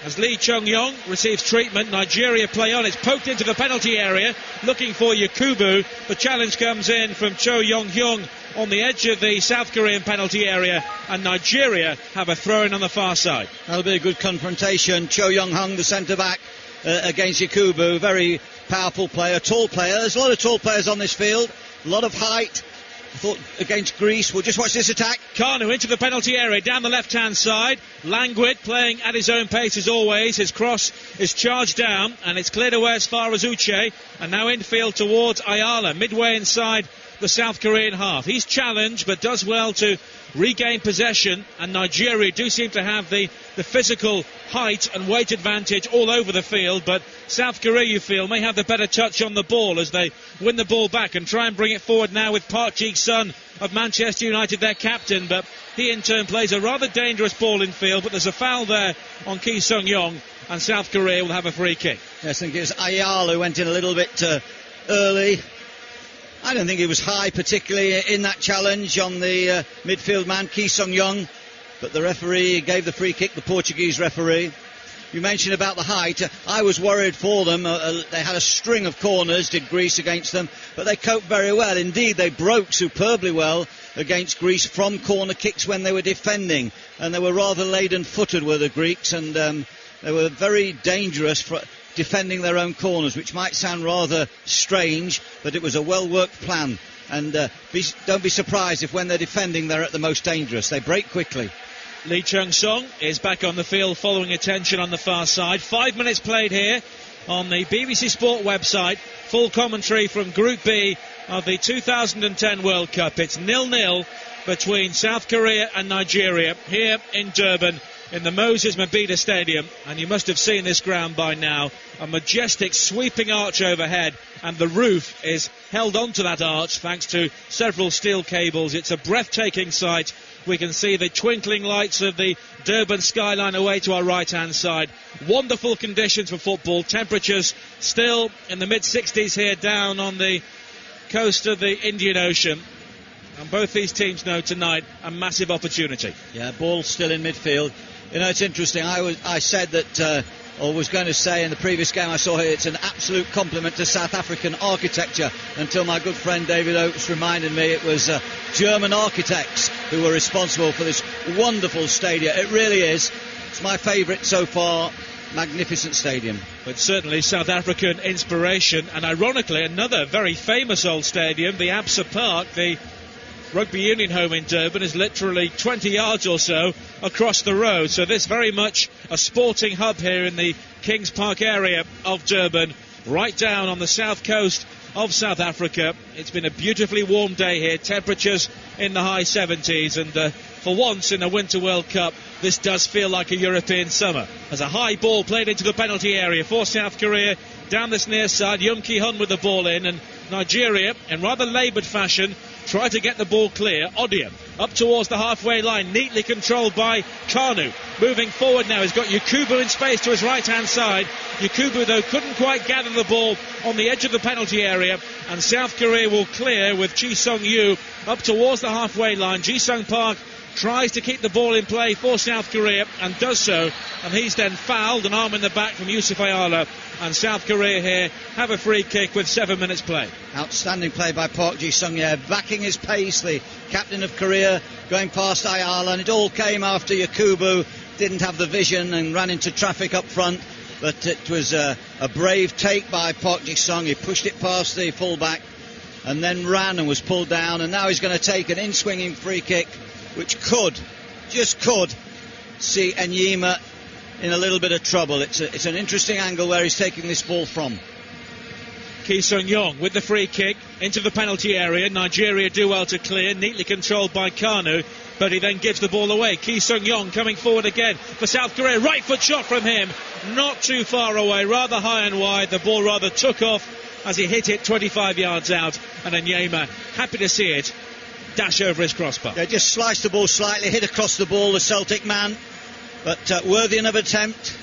as Lee Chung-yong receives treatment. Nigeria play on. It's poked into the penalty area, looking for Yakubu. The challenge comes in from Cho Yong-hyung on the edge of the South Korean penalty area, and Nigeria have a throw-in on the far side. That'll be a good confrontation. Cho Yong-hyung, the centre-back, against Yakubu. Very powerful player, tall player. There's a lot of tall players on this field, a lot of height. I thought against Greece. We'll just watch this attack. Kanu into the penalty area, down the left-hand side. Languid playing at his own pace as always. His cross is charged down, and it's cleared away as far as Uche. And now infield towards Ayala, midway inside the South Korean half. He's challenged, but does well to regain possession. And Nigeria do seem to have the physical height and weight advantage all over the field. But South Korea, you feel, may have the better touch on the ball as they win the ball back and try and bring it forward now with Park Ji-sung of Manchester United, their captain. But he in turn plays a rather dangerous ball in field, but there's a foul there on Ki Sung-yong, and South Korea will have a free kick. Yes, I think it was Ayala who went in a little bit early. I don't think he was high particularly in that challenge on the midfield man, Ki Sung-yong, but the referee gave the free kick, the Portuguese referee. You mentioned about the height. I was worried for them. They had a string of corners, did Greece, against them, but they coped very well. Indeed, they broke superbly well against Greece from corner kicks when they were defending, and they were rather laden-footed were the Greeks, and they were very dangerous for defending their own corners, which might sound rather strange, but it was a well-worked plan. And don't be surprised if when they're defending they're at the most dangerous. They break quickly. Lee Chung-sung is back on the field following attention on the far side. 5 minutes played here on the BBC Sport website. Full commentary from Group B of the 2010 World Cup. It's 0-0 between South Korea and Nigeria here in Durban in the Moses Mabhida Stadium, and you must have seen this ground by now. A majestic sweeping arch overhead, and the roof is held onto that arch thanks to several steel cables. It's a breathtaking sight. We can see the twinkling lights of the Durban skyline away to our right-hand side. Wonderful conditions for football. Temperatures still in the mid-60s here down on the coast of the Indian Ocean. And both these teams know tonight a massive opportunity. Yeah, ball still in midfield. You know, it's interesting. I said that, or was going to say in the previous game I saw here, it's an absolute compliment to South African architecture, until my good friend David Oates reminded me it was German architects who were responsible for this wonderful stadium. It really is. It's my favourite so far. Magnificent stadium. But certainly South African inspiration, and ironically another very famous old stadium, the Absa Park, the rugby union home in Durban, is literally 20 yards or so across the road. So this very much a sporting hub here in the Kings Park area of Durban, right down on the south coast of South Africa. It's been a beautifully warm day here, temperatures in the high 70s, and for once in a Winter World Cup this does feel like a European summer. As a high ball played into the penalty area for South Korea down this near side, Young Ki-hun with the ball in, and Nigeria in rather laboured fashion try to get the ball clear. Odion up towards the halfway line, neatly controlled by Kanu. Moving forward now, he's got Yakubu in space to his right-hand side. Yakubu, though, couldn't quite gather the ball on the edge of the penalty area, and South Korea will clear with Chi Sung-yu up towards the halfway line. Ji-sung Park tries to keep the ball in play for South Korea and does so, and he's then fouled, an arm in the back from Yusuf Ayala, and South Korea here have a free kick with 7 minutes play. Outstanding play by Park Ji-sung, backing his pace, the captain of Korea, going past Ayala, and it all came after Yakubu didn't have the vision and ran into traffic up front, but it was a brave take by Park Ji-sung. He pushed it past the fullback and then ran and was pulled down, and now he's going to take an in-swinging free kick which just could see Enyima in a little bit of trouble. It's an interesting angle where he's taking this ball from. Ki Sung-yong with the free kick into the penalty area. Nigeria do well to clear, neatly controlled by Kanu, but he then gives the ball away. Ki Sung-yong coming forward again for South Korea. Right foot shot from him, not too far away, rather high and wide. The ball rather took off as he hit it 25 yards out, and Enyima, happy to see it, dash over his crossbar. They just sliced the ball slightly, hit across the ball, the Celtic man, but worthy of an attempt.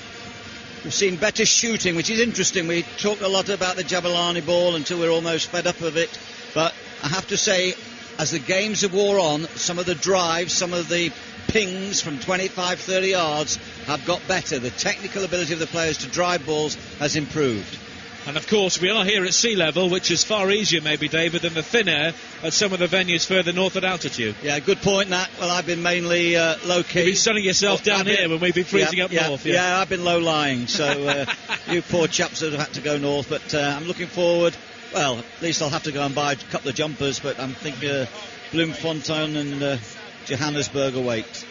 We've seen better shooting, which is interesting. We talked a lot about the Jabulani ball until we're almost fed up of it, but I have to say, as the games have wore on, some of the drives, some of the pings from 25, 30 yards have got better. The technical ability of the players to drive balls has improved. And of course, we are here at sea level, which is far easier, maybe, David, than the thin air at some of the venues further north at altitude. Yeah, good point, Nat. Well, I've been mainly low-key. You've been sunning yourself down here when we've been freezing up north. Yeah, I've been low-lying, so you poor chaps that have had to go north. But I'm looking forward. Well, at least I'll have to go and buy a couple of jumpers, but I'm thinking Bloemfontein and Johannesburg await.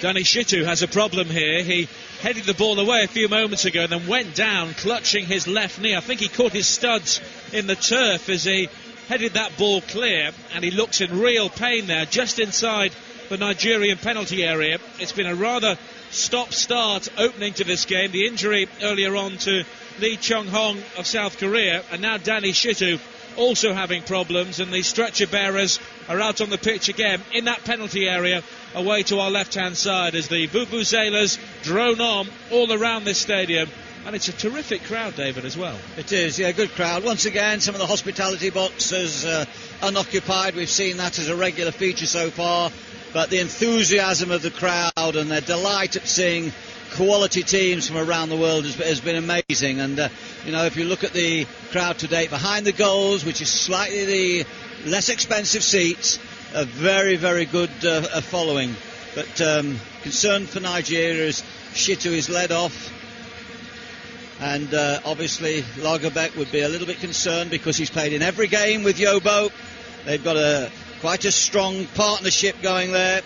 Danny Shitu has a problem here. He headed the ball away a few moments ago and then went down clutching his left knee. I think he caught his studs in the turf as he headed that ball clear, and he looks in real pain there just inside the Nigerian penalty area. It's been a rather stop-start opening to this game. The injury earlier on to Lee Chung-hong of South Korea, and now Danny Shitu also having problems, and the stretcher bearers are out on the pitch again in that penalty area away to our left-hand side as the vuvuzelas drone on all around this stadium. And it's a terrific crowd, David, as well. It is, yeah, good crowd. Once again, some of the hospitality boxes unoccupied. We've seen that as a regular feature so far. But the enthusiasm of the crowd and their delight at seeing quality teams from around the world has been amazing. And, if you look at the crowd today behind the goals, which is slightly the less expensive seats, a very, very good following. But concern for Nigeria as Shitu is led off. And obviously Lagerbäck would be a little bit concerned because he's played in every game with Yobo. They've got quite a strong partnership going there.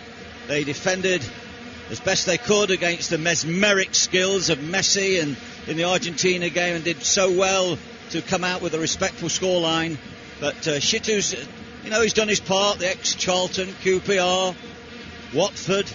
They defended as best they could against the mesmeric skills of Messi and in the Argentina game, and did so well to come out with a respectful scoreline. But Shitu's, he's done his part. The ex-Charlton, QPR, Watford,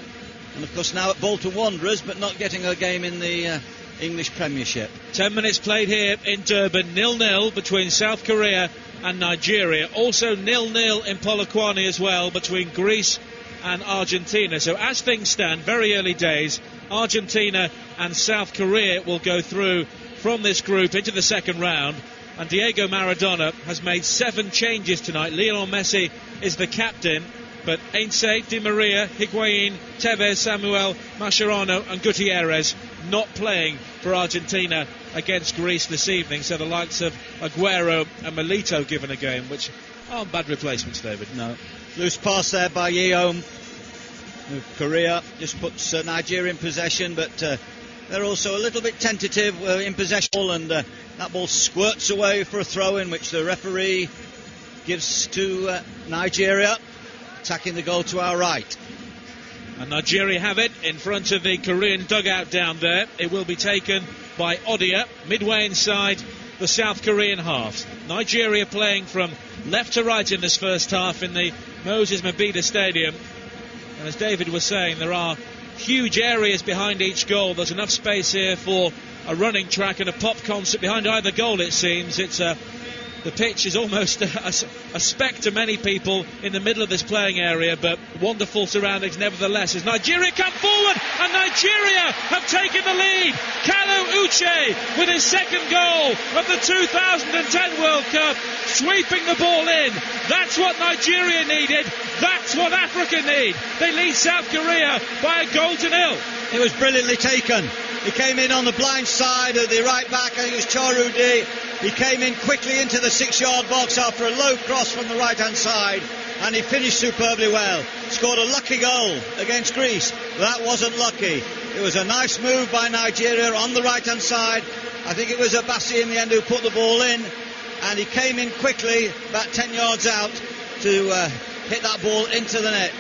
and of course now at Bolton Wanderers, but not getting a game in the English Premiership. 10 minutes played here in Durban, 0-0 between South Korea and Nigeria. Also 0-0 in Polokwane as well between Greece and Argentina. So as things stand, very early days, Argentina and South Korea will go through from this group into the second round. And Diego Maradona has made 7 changes tonight. Lionel Messi is the captain, but Ainse, Di Maria, Higuain, Tevez, Samuel, Mascherano and Gutierrez not playing for Argentina against Greece this evening. So the likes of Aguero and Milito given a game, which aren't bad replacements, David. No. Loose pass there by Yeom. Korea just puts Nigeria in possession, but they're also a little bit tentative in possession, and that ball squirts away for a throw-in, which the referee gives to Nigeria, attacking the goal to our right. And Nigeria have it in front of the Korean dugout down there. It will be taken by Odia, midway inside the South Korean half. Nigeria playing from left to right in this first half in the Moses Mabhida Stadium. And as David was saying, there are huge areas behind each goal. There's enough space here for a running track and a pop concert behind either goal, it seems. The pitch is almost a speck to many people in the middle of this playing area, but wonderful surroundings nevertheless as Nigeria come forward, and Nigeria have taken the lead. Kalu Uche with his second goal of the 2010 World Cup, sweeping the ball in. That's what Nigeria needed. That's what Africa need. They lead South Korea by a goal to 0. It was brilliantly taken. He came in on the blind side of the right back. I think it was Charudi. He came in quickly into the 6-yard box after a low cross from the right-hand side, and he finished superbly well. Scored a lucky goal against Greece. That wasn't lucky. It was a nice move by Nigeria on the right-hand side. I think it was Abassi in the end who put the ball in, and he came in quickly, about 10 yards out, to hit that ball into the net.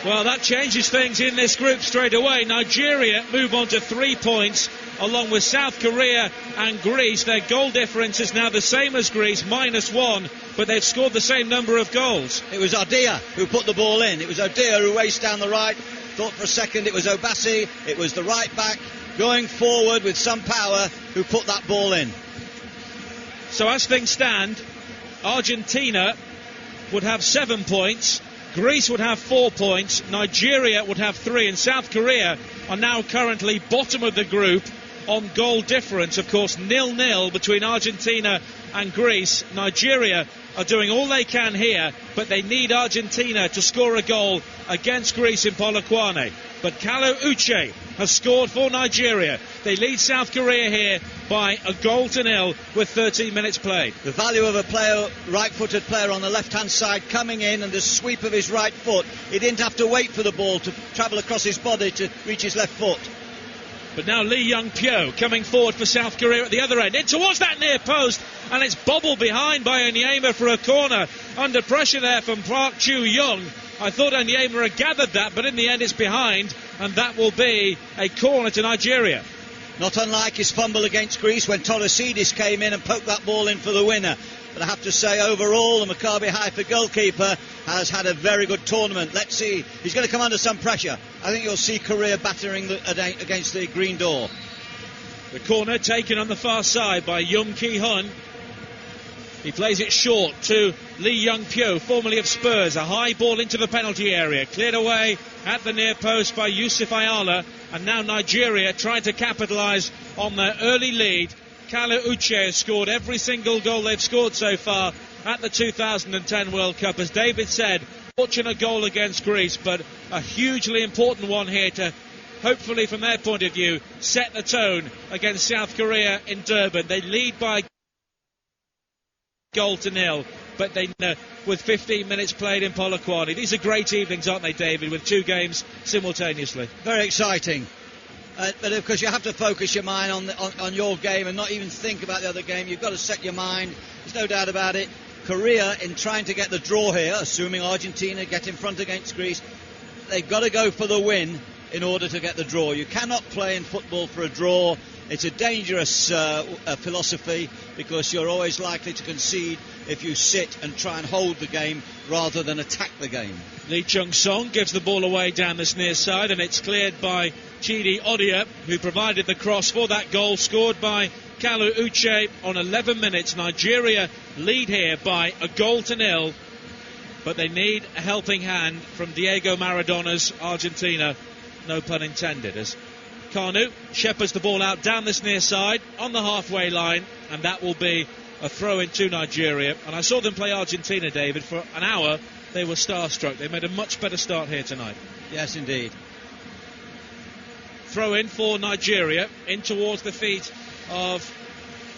Well, that changes things in this group straight away. Nigeria move on to 3 points, along with South Korea and Greece. Their goal difference is now the same as Greece, -1, but they've scored the same number of goals. It was Odia who put the ball in. It was Odia who raced down the right. Thought for a second it was Obasi. It was the right back going forward with some power who put that ball in. So as things stand, Argentina would have 7 points. Greece would have 4 points, Nigeria would have 3, and South Korea are now currently bottom of the group on goal difference. Of course, 0-0 between Argentina and Greece. Nigeria are doing all they can here, but they need Argentina to score a goal against Greece in Polokwane. But Kalu Uche has scored for Nigeria. They lead South Korea here by a 0 with 13 minutes played. The value of a player, right-footed player on the left-hand side coming in, and the sweep of his right foot. He didn't have to wait for the ball to travel across his body to reach his left foot. But now Lee Young-pyo coming forward for South Korea at the other end. In towards that near post, and it's bobbled behind by Onyema for a corner. Under pressure there from Park Chu-young. I thought Onyema had gathered that, but in the end it's behind, and that will be a corner to Nigeria. Not unlike his fumble against Greece when Torosidis came in and poked that ball in for the winner. But I have to say, overall, the Maccabi Haifa goalkeeper has had a very good tournament. Let's see. He's going to come under some pressure. I think you'll see Korea battering against the green door. The corner taken on the far side by Young Ki-hun. He plays it short to Lee Young-pyo, formerly of Spurs. A high ball into the penalty area. Cleared away at the near post by Yusuf Ayala. And now Nigeria trying to capitalise on their early lead. Kalu Uche has scored every single goal they've scored so far at the 2010 World Cup. As David said, fortunate goal against Greece, but a hugely important one here to hopefully, from their point of view, set the tone against South Korea in Durban. They lead by 0 but they with 15 minutes played in Polokwane. These are great evenings, aren't they, David, with two games simultaneously? Very exciting. But of course you have to focus your mind on your game and not even think about the other game. You've got to set your mind. There's no doubt about it. Korea, in trying to get the draw here, assuming Argentina get in front against Greece, they've got to go for the win in order to get the draw. You cannot play in football for a draw. It's a dangerous philosophy, because you're always likely to concede if you sit and try and hold the game rather than attack the game. Lee Chung-song gives the ball away down this near side, and it's cleared by Chidi Odia, who provided the cross for that goal, scored by Kalu Uche on 11 minutes. Nigeria lead here by a 0 but they need a helping hand from Diego Maradona's Argentina, no pun intended, as Kanu shepherds the ball out down this near side on the halfway line, and that will be a throw in to Nigeria. And I saw them play Argentina, David, for an hour. They were starstruck. They made a much better start here tonight. Yes, indeed. Throw in for Nigeria, in towards the feet of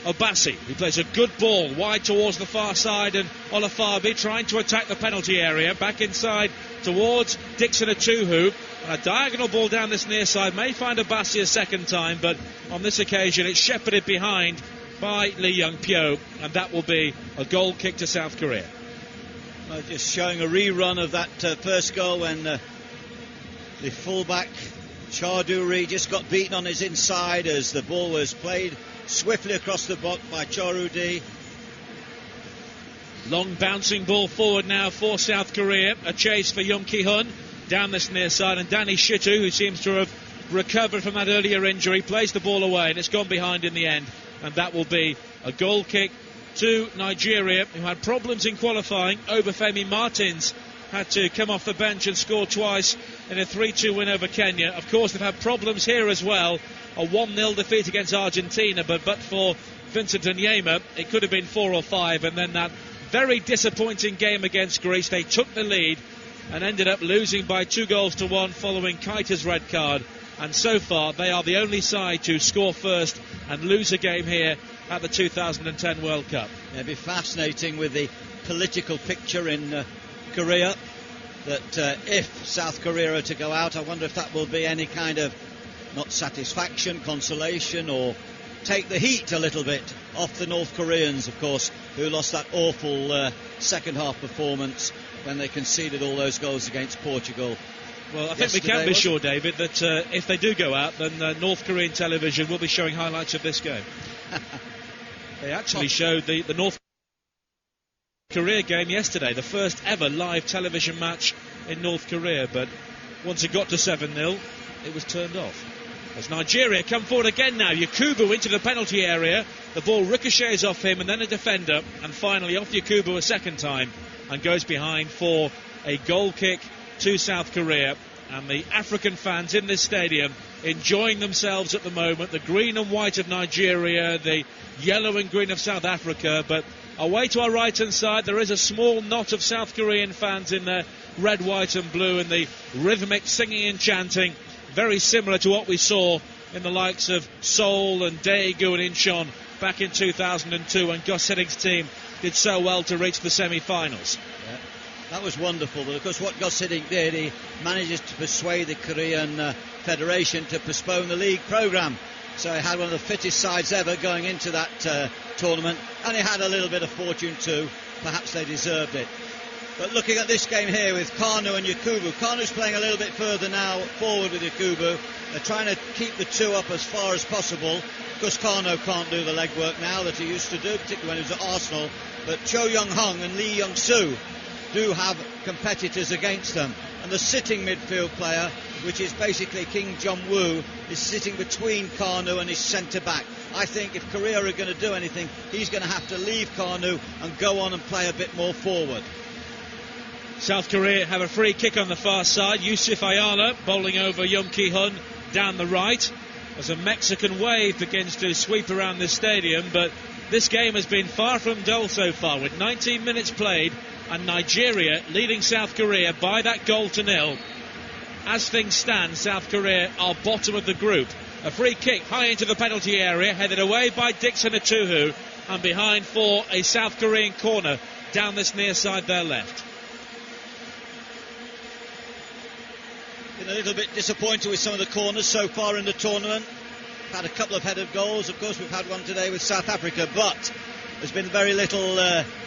Obasi, who plays a good ball wide towards the far side, and Olafabi trying to attack the penalty area. Back inside towards Dixon Atuhu. And a diagonal ball down this near side may find Obasi a second time, but on this occasion it's shepherded behind by Lee Young-pyo, and that will be a goal kick to South Korea. Just showing a rerun of that first goal when the fullback Charduri just got beaten on his inside as the ball was played swiftly across the box by Chorudi. Long bouncing ball forward now for South Korea. A chase for Young Ki-hun down this near side, and Danny Shitu, who seems to have recovered from that earlier injury, plays the ball away, and it's gone behind in the end, and that will be a goal kick to Nigeria, who had problems in qualifying. Obafemi Martins had to come off the bench and score twice in a 3-2 win over Kenya. Of course, they've had problems here as well. A 1-0 defeat against Argentina, but for Vincent Onyema, it could have been 4 or 5, and then that very disappointing game against Greece. They took the lead and ended up losing by 2-1 following Keita's red card. And so far, they are the only side to score first and lose a game here at the 2010 World Cup. It'll be fascinating with the political picture in Korea, that if South Korea are to go out, I wonder if that will be any kind of, not satisfaction, consolation, or take the heat a little bit off the North Koreans, of course, who lost that awful second half performance when they conceded all those goals against Portugal. Well, I think we can be sure, David, that if they do go out, then North Korean television will be showing highlights of this game. They actually showed the North Korea game yesterday, the first ever live television match in North Korea, but once it got to 7-0, it was turned off. As Nigeria come forward again now, Yakubu into the penalty area, the ball ricochets off him and then a defender, and finally off Yakubu a second time, and goes behind for a goal kick to South Korea. and the African fans in this stadium enjoying themselves at the moment. The green and white of Nigeria, the yellow and green of South Africa, but away to our right hand side there is a small knot of South Korean fans in their red, white and blue, and the rhythmic singing and chanting, very similar to what we saw in the likes of Seoul and Daegu and Incheon back in 2002 when Gus Hiddig's team did so well to reach the semi-finals. Yeah, that was wonderful, but of course what Gus Hiddink did, he manages to persuade the Korean Federation to postpone the league programme. So he had one of the fittest sides ever going into that tournament, and he had a little bit of fortune too. Perhaps they deserved it. But looking at this game here with Kanu and Yakubu, Kanu's playing a little bit further now forward with Yakubu. They're trying to keep the two up as far as possible, because Kanu can't do the legwork now that he used to do, particularly when he was at Arsenal. But Cho Young-hung and Lee Young-soo do have competitors against them. And the sitting midfield player, which is basically Kim Jong-woo, is sitting between Kanu and his centre-back. I think if Korea are going to do anything, he's going to have to leave Kanu and go on and play a bit more forward. South Korea have a free kick on the far side. Yusuf Ayala bowling over Young Ki-hun down the right as a Mexican wave begins to sweep around this stadium. But this game has been far from dull so far, with 19 minutes played and Nigeria leading South Korea by that goal to nil. As things stand, South Korea are bottom of the group. A free kick high into the penalty area, headed away by Dixon Atuhu, and behind for a South Korean corner down this near side there left. Been a little bit disappointed with some of the corners so far in the tournament. Had a couple of headed goals. Of course, we've had one today with South Africa, but there's been very little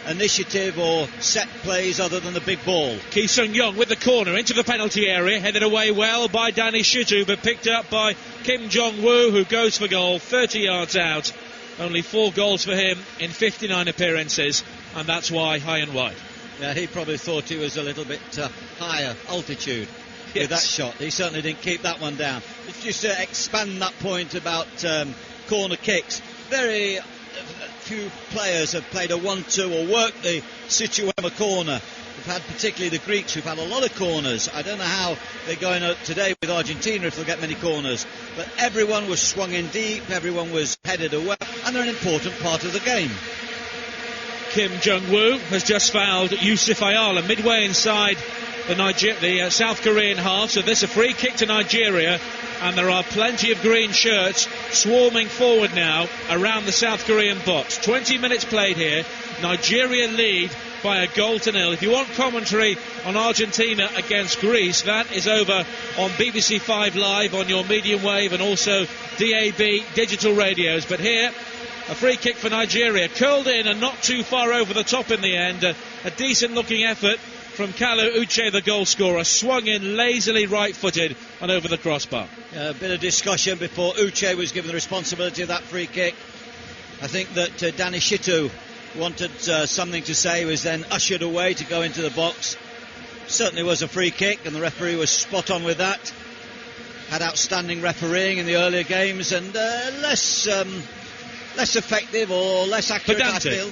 initiative or set plays other than the big ball. Ki Sung-young with the corner into the penalty area, headed away well by Danny Shitu, but picked up by Kim Jong-woo, who goes for goal 30 yards out. Only 4 goals for him in 59 appearances, and that's why high and wide. Yeah, he probably thought he was a little bit higher altitude. Yes. With that shot. He certainly didn't keep that one down. Just to expand that point about corner kicks, very few players have played a 1-2 or worked the Situema corner. We've had particularly the Greeks who've had a lot of corners. I don't know how they're going out today with Argentina if they'll get many corners, but everyone was swung in deep, everyone was headed away, and they're an important part of the game. Kim Jong-woo has just fouled Yusuf Ayala midway inside the South Korean half, so this a free kick to Nigeria, and there are plenty of green shirts swarming forward now around the South Korean box. 20 minutes played here. Nigeria lead by a goal to nil. If you want commentary on Argentina against Greece, that is over on BBC 5 Live on your medium wave and also DAB digital radios. But here, a free kick for Nigeria, curled in and not too far over the top in the end. A decent looking effort from Kalu Uche, the goal scorer, swung in lazily right-footed and over the crossbar. A bit of discussion before Uche was given the responsibility of that free kick. I think that Danny Shitu wanted something to say, was then ushered away to go into the box. Certainly was a free kick, and the referee was spot on with that. Had outstanding refereeing in the earlier games, and less effective or less accurate, pedantic. I feel.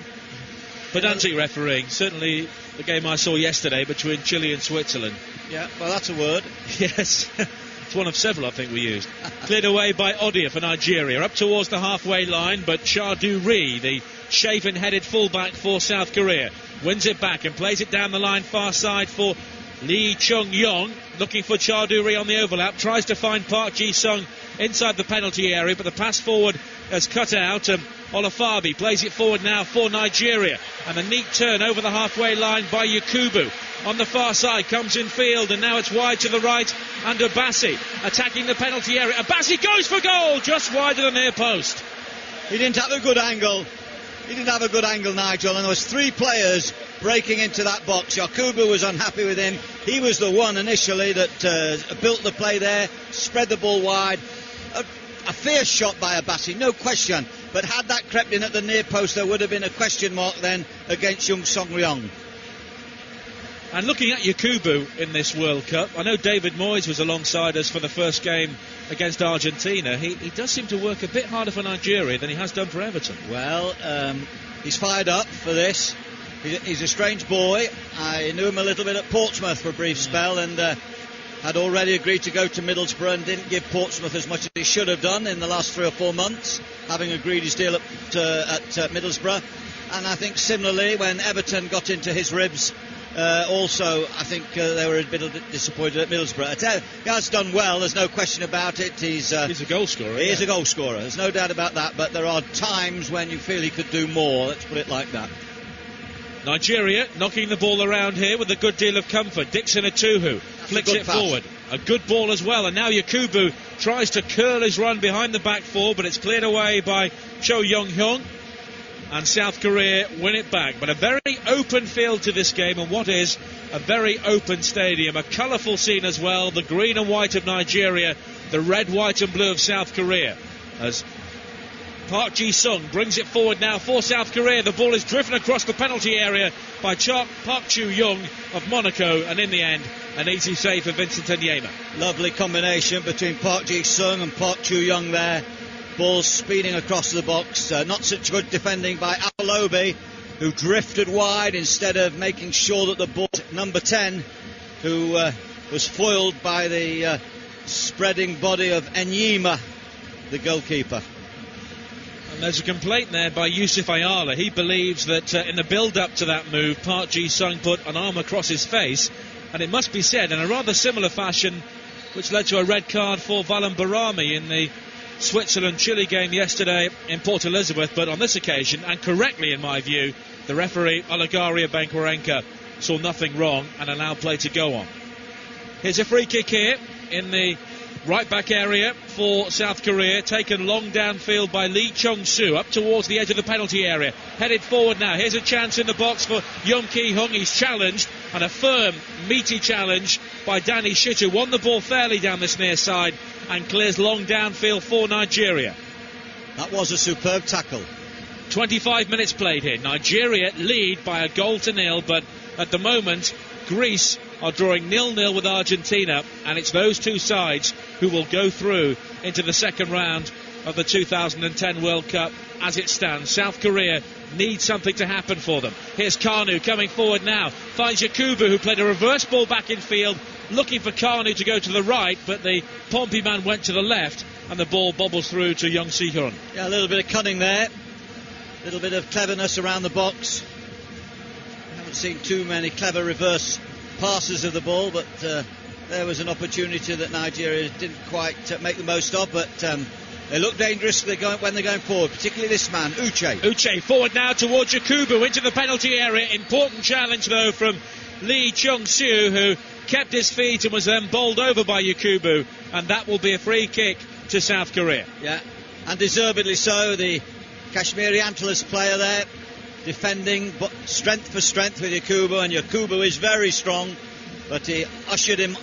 Pedantic refereeing, certainly the game I saw yesterday between Chile and Switzerland. Yeah, well, that's a word. Yes, it's one of several I think we used. Cleared away by Odia for Nigeria, up towards the halfway line, but Chadu Ri, the shaven-headed fullback for South Korea, wins it back and plays it down the line far side for Lee Chung-yong, looking for Chadu Ri on the overlap, tries to find Park Ji-sung inside the penalty area, but the pass forward has cut out. Olafabi plays it forward now for Nigeria, and a neat turn over the halfway line by Yakubu. On the far side, comes in field, and now it's wide to the right, and Abassi attacking the penalty area. Abassi goes for goal, just wide of the near post. He didn't have a good angle. Nigel, and there was 3 players breaking into that box. Yakubu was unhappy with him. He was the one initially that built the play there, spread the ball wide. A fierce shot by Abassi, no question. But had that crept in at the near post, there would have been a question mark then against Jung Song-ryong. And looking at Yakubu in this World Cup, I know David Moyes was alongside us for the first game against Argentina. He does seem to work a bit harder for Nigeria than he has done for Everton. Well, he's fired up for this. He's a strange boy. I knew him a little bit at Portsmouth for a brief spell, and had already agreed to go to Middlesbrough and didn't give Portsmouth as much as he should have done in the last 3 or 4 months, having agreed his deal at Middlesbrough. And I think similarly, when Everton got into his ribs, also I think they were a bit disappointed at Middlesbrough. He has done well, there's no question about it. He's a goal scorer. He is a goal scorer, there's no doubt about that, but there are times when you feel he could do more, let's put it like that. Nigeria knocking the ball around here with a good deal of comfort. Dixon Atuhu flicks it forward. A good ball as well, and now Yakubu tries to curl his run behind the back four, but it's cleared away by Cho Young-hyun, and South Korea win it back. But a very open field to this game, and what is a very open stadium. A colourful scene as well, the green and white of Nigeria, the red, white and blue of South Korea. As Park Ji-sung brings it forward now for South Korea. The ball is driven across the penalty area by Park Chu-young of Monaco, and in the end, an easy save for Vincent Onyema. Lovely combination between Park Ji-sung and Park Chu-young there. Ball speeding across the box. Not such good defending by Alobi, who drifted wide instead of making sure that the ball, number 10, who was foiled by the spreading body of Onyema, the goalkeeper. And there's a complaint there by Yusuf Ayala. He believes that in the build-up to that move, Park Ji-sung put an arm across his face, and it must be said, in a rather similar fashion, which led to a red card for Valan Barami in the Switzerland-Chile game yesterday in Port Elizabeth. But on this occasion, and correctly in my view, the referee Olegaria Benkorenka saw nothing wrong and allowed play to go on. Here's a free kick here in the right back area for South Korea, taken long downfield by Lee Chung-soo up towards the edge of the penalty area, headed forward now. Here's a chance in the box for Yeom Ki-hung. He's challenged, and a firm meaty challenge by Danny Shit, who won the ball fairly down this near side and clears long downfield for Nigeria. That was a superb tackle. 25 minutes played here. Nigeria lead by 1-0, but at the moment Greece are drawing 0-0 with Argentina, and it's those two sides who will go through into the second round of the 2010 World Cup as it stands. South Korea needs something to happen for them. Here's Kanu coming forward now, finds Yakubu, who played a reverse ball back in field, looking for Kanu to go to the right, but the Pompey man went to the left, and the ball bobbles through to Young Si-hyun. Yeah, a little bit of cunning there, a little bit of cleverness around the box. I haven't seen too many clever reverse passes of the ball, but there was an opportunity that Nigeria didn't quite make the most of, but they look dangerous when they're going forward, particularly this man, Uche forward now towards Yakubu into the penalty area. Important challenge though from Lee Chung-soo, who kept his feet and was then bowled over by Yakubu, and that will be a free kick to South Korea. Yeah, and deservedly so. The Kashmiri Antlers player there defending, but strength for strength with Yakubu, and Yakubu is very strong, but he ushered him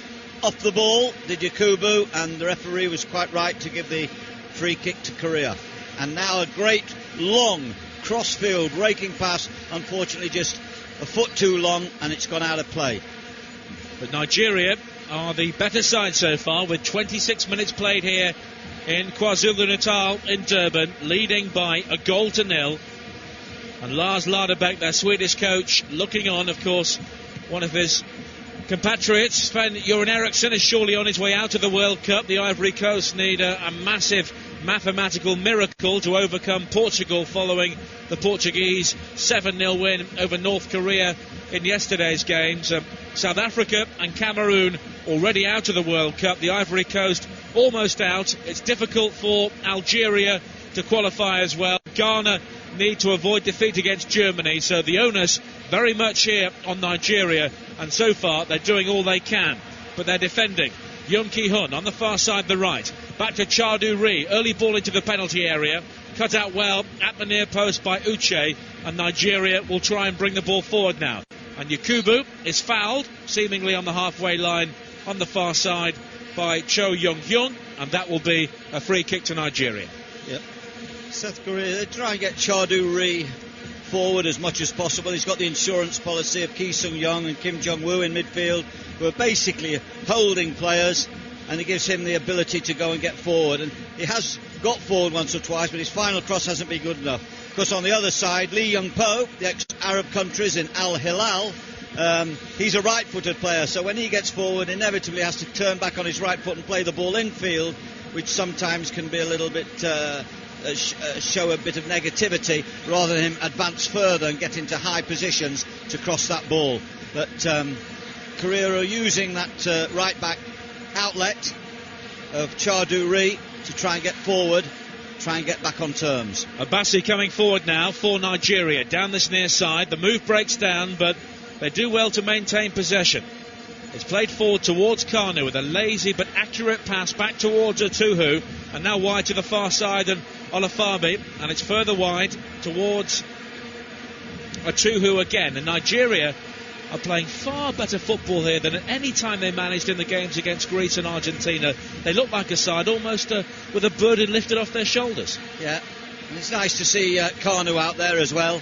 off the ball, did Yakubu, and the referee was quite right to give the free kick to Korea. And now a great long cross-field raking pass, unfortunately just a foot too long, and it's gone out of play. But Nigeria are the better side so far, with 26 minutes played here in KwaZulu-Natal in Durban, leading by 1-0. And Lars Laderbäck, their Swedish coach, looking on. Of course, one of his compatriots, Sven-Göran Eriksson, is surely on his way out of the World Cup. The Ivory Coast need a massive mathematical miracle to overcome Portugal following the Portuguese 7-0 win over North Korea in yesterday's games. South Africa and Cameroon already out of the World Cup. The Ivory Coast almost out. It's difficult for Algeria to qualify as well. Ghana need to avoid defeat against Germany, so the onus very much here on Nigeria, and so far they're doing all they can, but they're defending. Yeom Ki-hun on the far side, the right, back to Chadu Ri, early ball into the penalty area, cut out well at the near post by Uche, and Nigeria will try and bring the ball forward now. And Yakubu is fouled, seemingly on the halfway line on the far side by Cho Young-hyun, and that will be a free kick to Nigeria. Yep. South Korea, they try and get Chadu Ri forward as much as possible. He's got the insurance policy of Ki Sung-young and Kim Jong-woo in midfield, who are basically holding players, and it gives him the ability to go and get forward. And he has got forward once or twice, but his final cross hasn't been good enough. Of course, on the other side, Lee Young-po, the ex-Arab countries in Al Hilal, He's a right-footed player, so when he gets forward, inevitably has to turn back on his right foot and play the ball infield, which sometimes can be a little bit show a bit of negativity, rather than him advance further and get into high positions to cross that ball. But Korea are using that right-back outlet of Charduri to try and get forward, try and get back on terms. Abassi coming forward now for Nigeria, down this near side. The move breaks down, but they do well to maintain possession. It's played forward towards Kanu with a lazy but accurate pass back towards Atuhu, and now wide to the far side and Olafabi, and it's further wide towards Atuhu again. And Nigeria are playing far better football here than at any time they managed in the games against Greece and Argentina. They look like a side almost with a burden lifted off their shoulders. Yeah, and it's nice to see Kanu out there as well.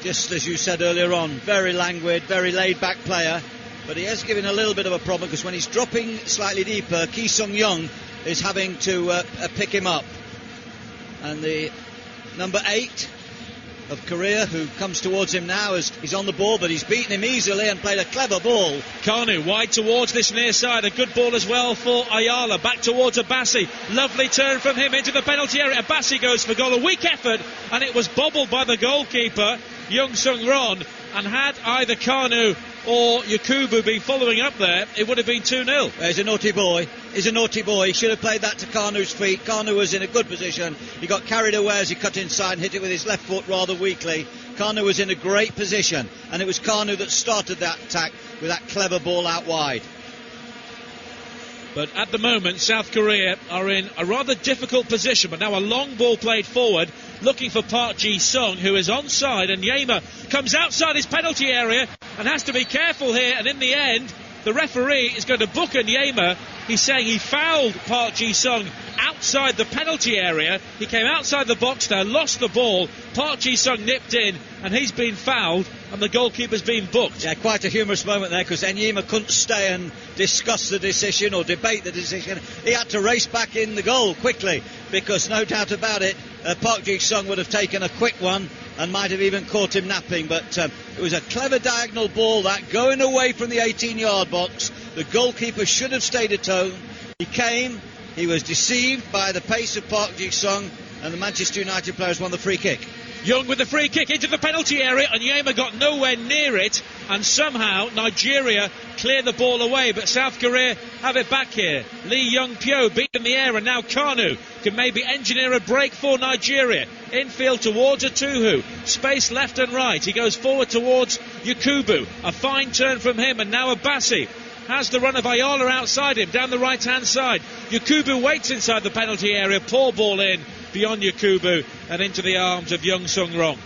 Just as you said earlier on, very languid, very laid-back player, but he has given a little bit of a problem, because when he's dropping slightly deeper, Ki Sung-young is having to pick him up. And the number 8 of Korea, who comes towards him now, as he's on the ball, but he's beaten him easily and played a clever ball. Kanu wide towards this near side, a good ball as well for Ayala, back towards Abassi, lovely turn from him into the penalty area. Abassi goes for goal, a weak effort, and it was bobbled by the goalkeeper, Young Sung-ron, and had either Kanu or Yakubu been following up there, it would have been 2-0. He's a naughty boy. He's a naughty boy. He should have played that to Kanu's feet. Kanu was in a good position. He got carried away as he cut inside and hit it with his left foot rather weakly. Kanu was in a great position, and it was Kanu that started that attack with that clever ball out wide. But at the moment, South Korea are in a rather difficult position. But now a long ball played forward, looking for Park Ji-sung, who is onside, and Yema comes outside his penalty area and has to be careful here. And in the end, the referee is going to book Yema. He's saying he fouled Park Ji-sung outside the penalty area. He came outside the box there, lost the ball. Park Ji-sung nipped in, and he's been fouled, and the goalkeeper's been booked. Yeah, quite a humorous moment there, because Enyima couldn't stay and discuss the decision or debate the decision. He had to race back in the goal quickly, because no doubt about it, Park Ji-sung would have taken a quick one and might have even caught him napping. But it was a clever diagonal ball, that, going away from the 18-yard box. The goalkeeper should have stayed at home. He came, he was deceived by the pace of Park Ji-sung, and the Manchester United players won the free kick. Young with the free kick into the penalty area, and Yema got nowhere near it, and somehow Nigeria clear the ball away, but South Korea have it back here. Lee Young-pyo beat in the air, and now Kanu can maybe engineer a break for Nigeria. Infield towards Atuhu, space left and right. He goes forward towards Yakubu, a fine turn from him, and now Abassi has the run of Ayala outside him, down the right-hand side. Yakubu waits inside the penalty area, poor ball in beyond Yakubu and into the arms of Young Sung-ron.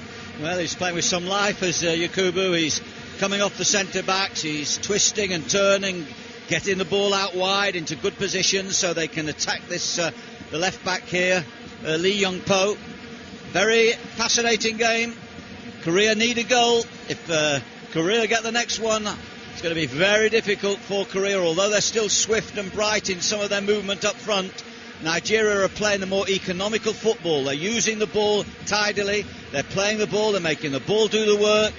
Well, he's playing with some life as Yakubu. He's coming off the centre-backs, he's twisting and turning, getting the ball out wide into good positions so they can attack this, the left-back here, Lee Young-po. Very fascinating game. Korea need a goal. If Korea get the next one, it's going to be very difficult for Korea, although they're still swift and bright in some of their movement up front. Nigeria are playing the more economical football. They're using the ball tidily, they're playing the ball, they're making the ball do the work,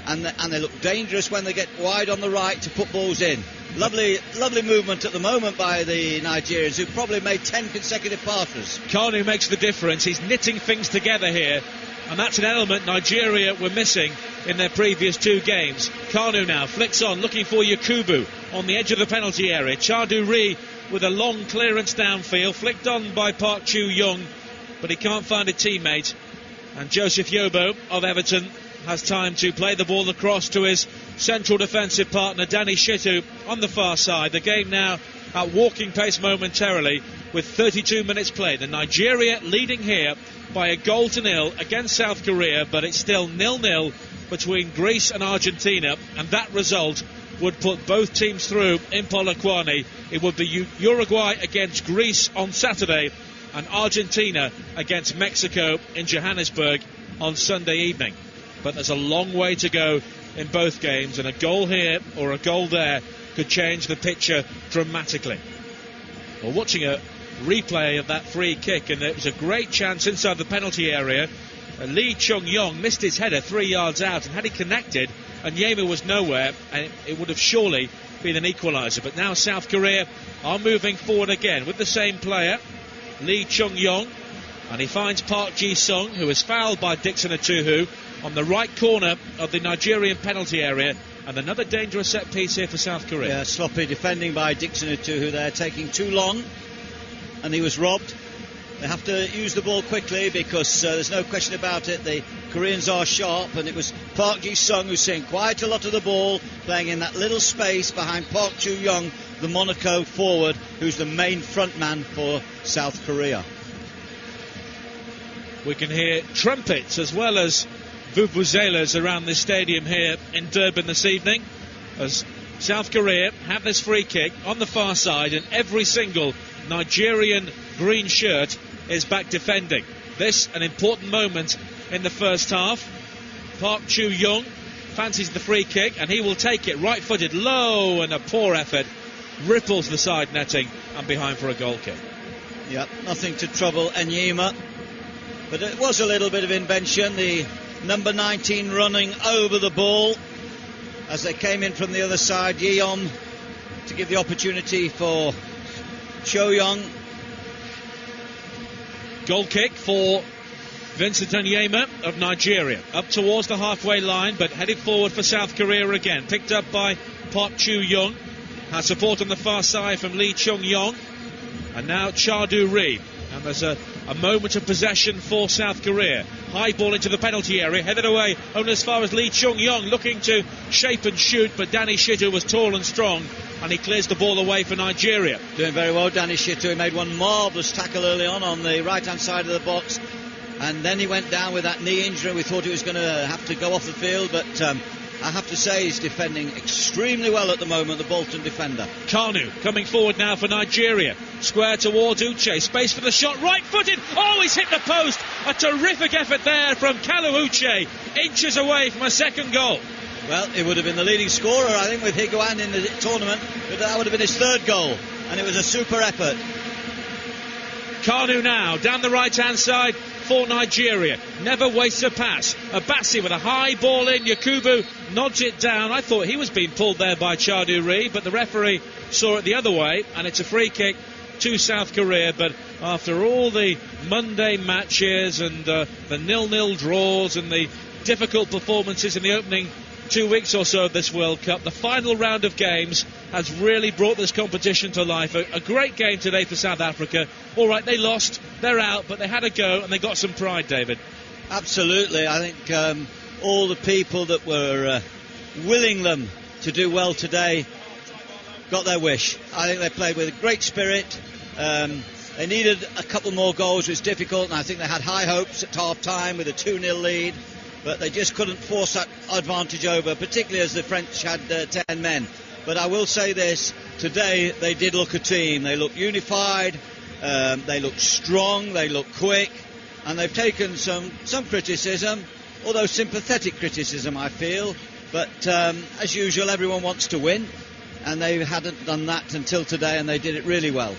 and they look dangerous when they get wide on the right to put balls in. Lovely movement at the moment by the Nigerians, who probably made 10 consecutive passes. Kanu makes the difference. He's knitting things together here, and that's an element Nigeria were missing in their previous two games. Kanu now flicks on, looking for Yakubu on the edge of the penalty area. Charduri with a long clearance downfield, flicked on by Park Chu-young, but he can't find a teammate. And Joseph Yobo of Everton has time to play the ball across to his central defensive partner Danny Shitu on the far side. The game now at walking pace momentarily with 32 minutes played. And Nigeria leading here by 1-0 against South Korea, but it's still 0-0 between Greece and Argentina, and that result would put both teams through in Polokwane. It would be Uruguay against Greece on Saturday and Argentina against Mexico in Johannesburg on Sunday evening. But there's a long way to go in both games, and a goal here or a goal there could change the picture dramatically. We're watching a replay of that free kick, and it was a great chance inside the penalty area. Lee Chung-yong missed his header 3 yards out, and had he connected, and Yemen was nowhere, and it would have surely been an equaliser. But now South Korea are moving forward again with the same player, Lee Chung-yong, and he finds Park Ji-sung, who is fouled by Dixon Atuhu on the right corner of the Nigerian penalty area, and another dangerous set piece here for South Korea. Yeah, sloppy defending by Dixon Atuhu there, taking too long, and he was robbed. They have to use the ball quickly because there's no question about it, the Koreans are sharp, and it was Park Ji-sung who's seeing quite a lot of the ball, playing in that little space behind Park Chu-young, the Monaco forward, who's the main front man for South Korea. We can hear trumpets as well as vuvuzelas around this stadium here in Durban this evening, as South Korea have this free kick on the far side, and every single Nigerian green shirt is back defending. This an important moment in the first half. Park Chu-young fancies the free kick, and he will take it right-footed, low, and a poor effort ripples the side netting and behind for a goal kick. Yep, nothing to trouble Enyema, but it was a little bit of invention. The number 19 running over the ball as they came in from the other side. Yeom to give the opportunity for Cho-young. Goal kick for Vincent Enyema of Nigeria, up towards the halfway line, but headed forward for South Korea again. Picked up by Park Chu-young. Has support on the far side from Lee Chung-yong, and now Cha-do-ri. And there's a moment of possession for South Korea. High ball into the penalty area, headed away only as far as Lee Chung-yong, looking to shape and shoot, but Danny Shitu was tall and strong, and he clears the ball away for Nigeria. Doing very well, Danny Shitu. He made one marvellous tackle early on the right-hand side of the box, and then he went down with that knee injury. We thought he was going to have to go off the field, but I have to say he's defending extremely well at the moment, the Bolton defender. Kanu coming forward now for Nigeria. Square towards Uche. Space for the shot. Right-footed. Oh, he's hit the post. A terrific effort there from Kalu Uche. Inches away from a second goal. Well, he would have been the leading scorer, I think, with Higuain in the tournament. But that would have been his third goal. And it was a super effort. Kanu now down the right-hand side for Nigeria. Never wastes a pass. Abassi with a high ball in. Yakubu nods it down. I thought he was being pulled there by Cha-do-ri, but the referee saw it the other way, and it's a free kick to South Korea. But after all the Monday matches and the 0-0 draws and the difficult performances in the opening 2 weeks or so of this World Cup, the final round of games has really brought this competition to life. A great game today for South Africa. All right, they lost, they're out, but they had a go and they got some pride, David. Absolutely. I think all the people that were willing them to do well today got their wish. I think they played with a great spirit. They needed a couple more goals. It was difficult, and I think they had high hopes at half-time with a 2-0 lead, but they just couldn't force that advantage over, particularly as the French had 10 men. But I will say this, today they did look a team. They looked unified, they looked strong, they looked quick, and they've taken some criticism, although sympathetic criticism, I feel. But as usual, everyone wants to win, and they hadn't done that until today, and they did it really well.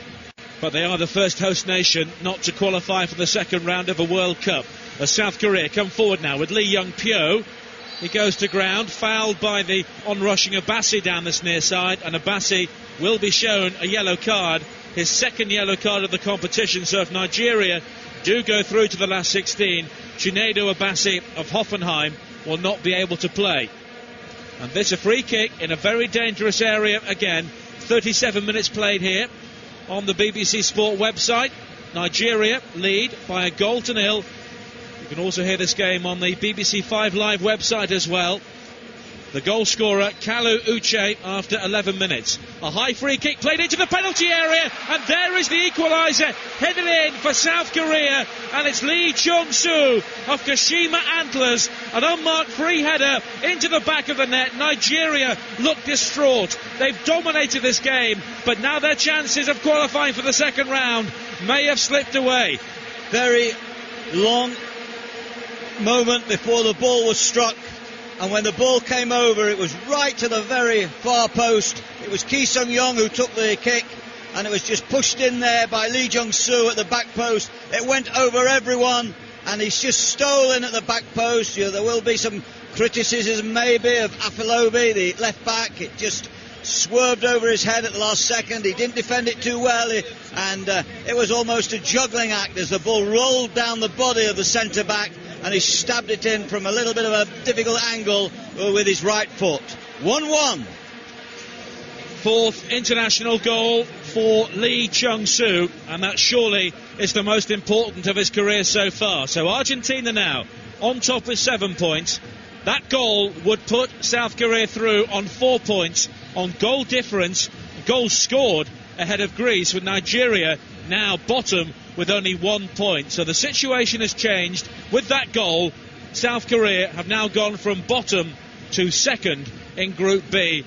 But they are the first host nation not to qualify for the second round of a World Cup. As South Korea come forward now with Lee Young-pyo. He goes to ground, fouled by the onrushing Abassi down this near side, and Abassi will be shown a yellow card, his second yellow card of the competition. So if Nigeria do go through to the last 16, Chinedu Abassi of Hoffenheim will not be able to play. And this a free kick in a very dangerous area again. 37 minutes played here on the BBC Sport website. Nigeria lead by a goal to nil. You can also hear this game on the BBC 5 Live website as well. The goal scorer, Kalu Uche, after 11 minutes. A high free kick played into the penalty area, and there is the equaliser, headed in for South Korea, and it's Lee Chung-soo of Kashima Antlers. An unmarked free header into the back of the net. Nigeria look distraught. They've dominated this game, but now their chances of qualifying for the second round may have slipped away. Very long moment before the ball was struck, and when the ball came over, it was right to the very far post. It was Ki Sung-young who took the kick, and it was just pushed in there by Lee Jung-soo at the back post. It went over everyone, and he's just stolen at the back post. There will be some criticism maybe of Afilobi, the left back. It just swerved over his head at the last second. He didn't defend it too well, and it was almost a juggling act as the ball rolled down the body of the centre back, and he stabbed it in from a little bit of a difficult angle with his right foot. 1-1. Fourth international goal for Lee Chung-soo, and that surely is the most important of his career so far. So Argentina now on top with 7 points. That goal would put South Korea through on 4 points on goal difference, goals scored ahead of Greece, with Nigeria now bottom with only 1 point. So the situation has changed. With that goal, South Korea have now gone from bottom to second in Group B.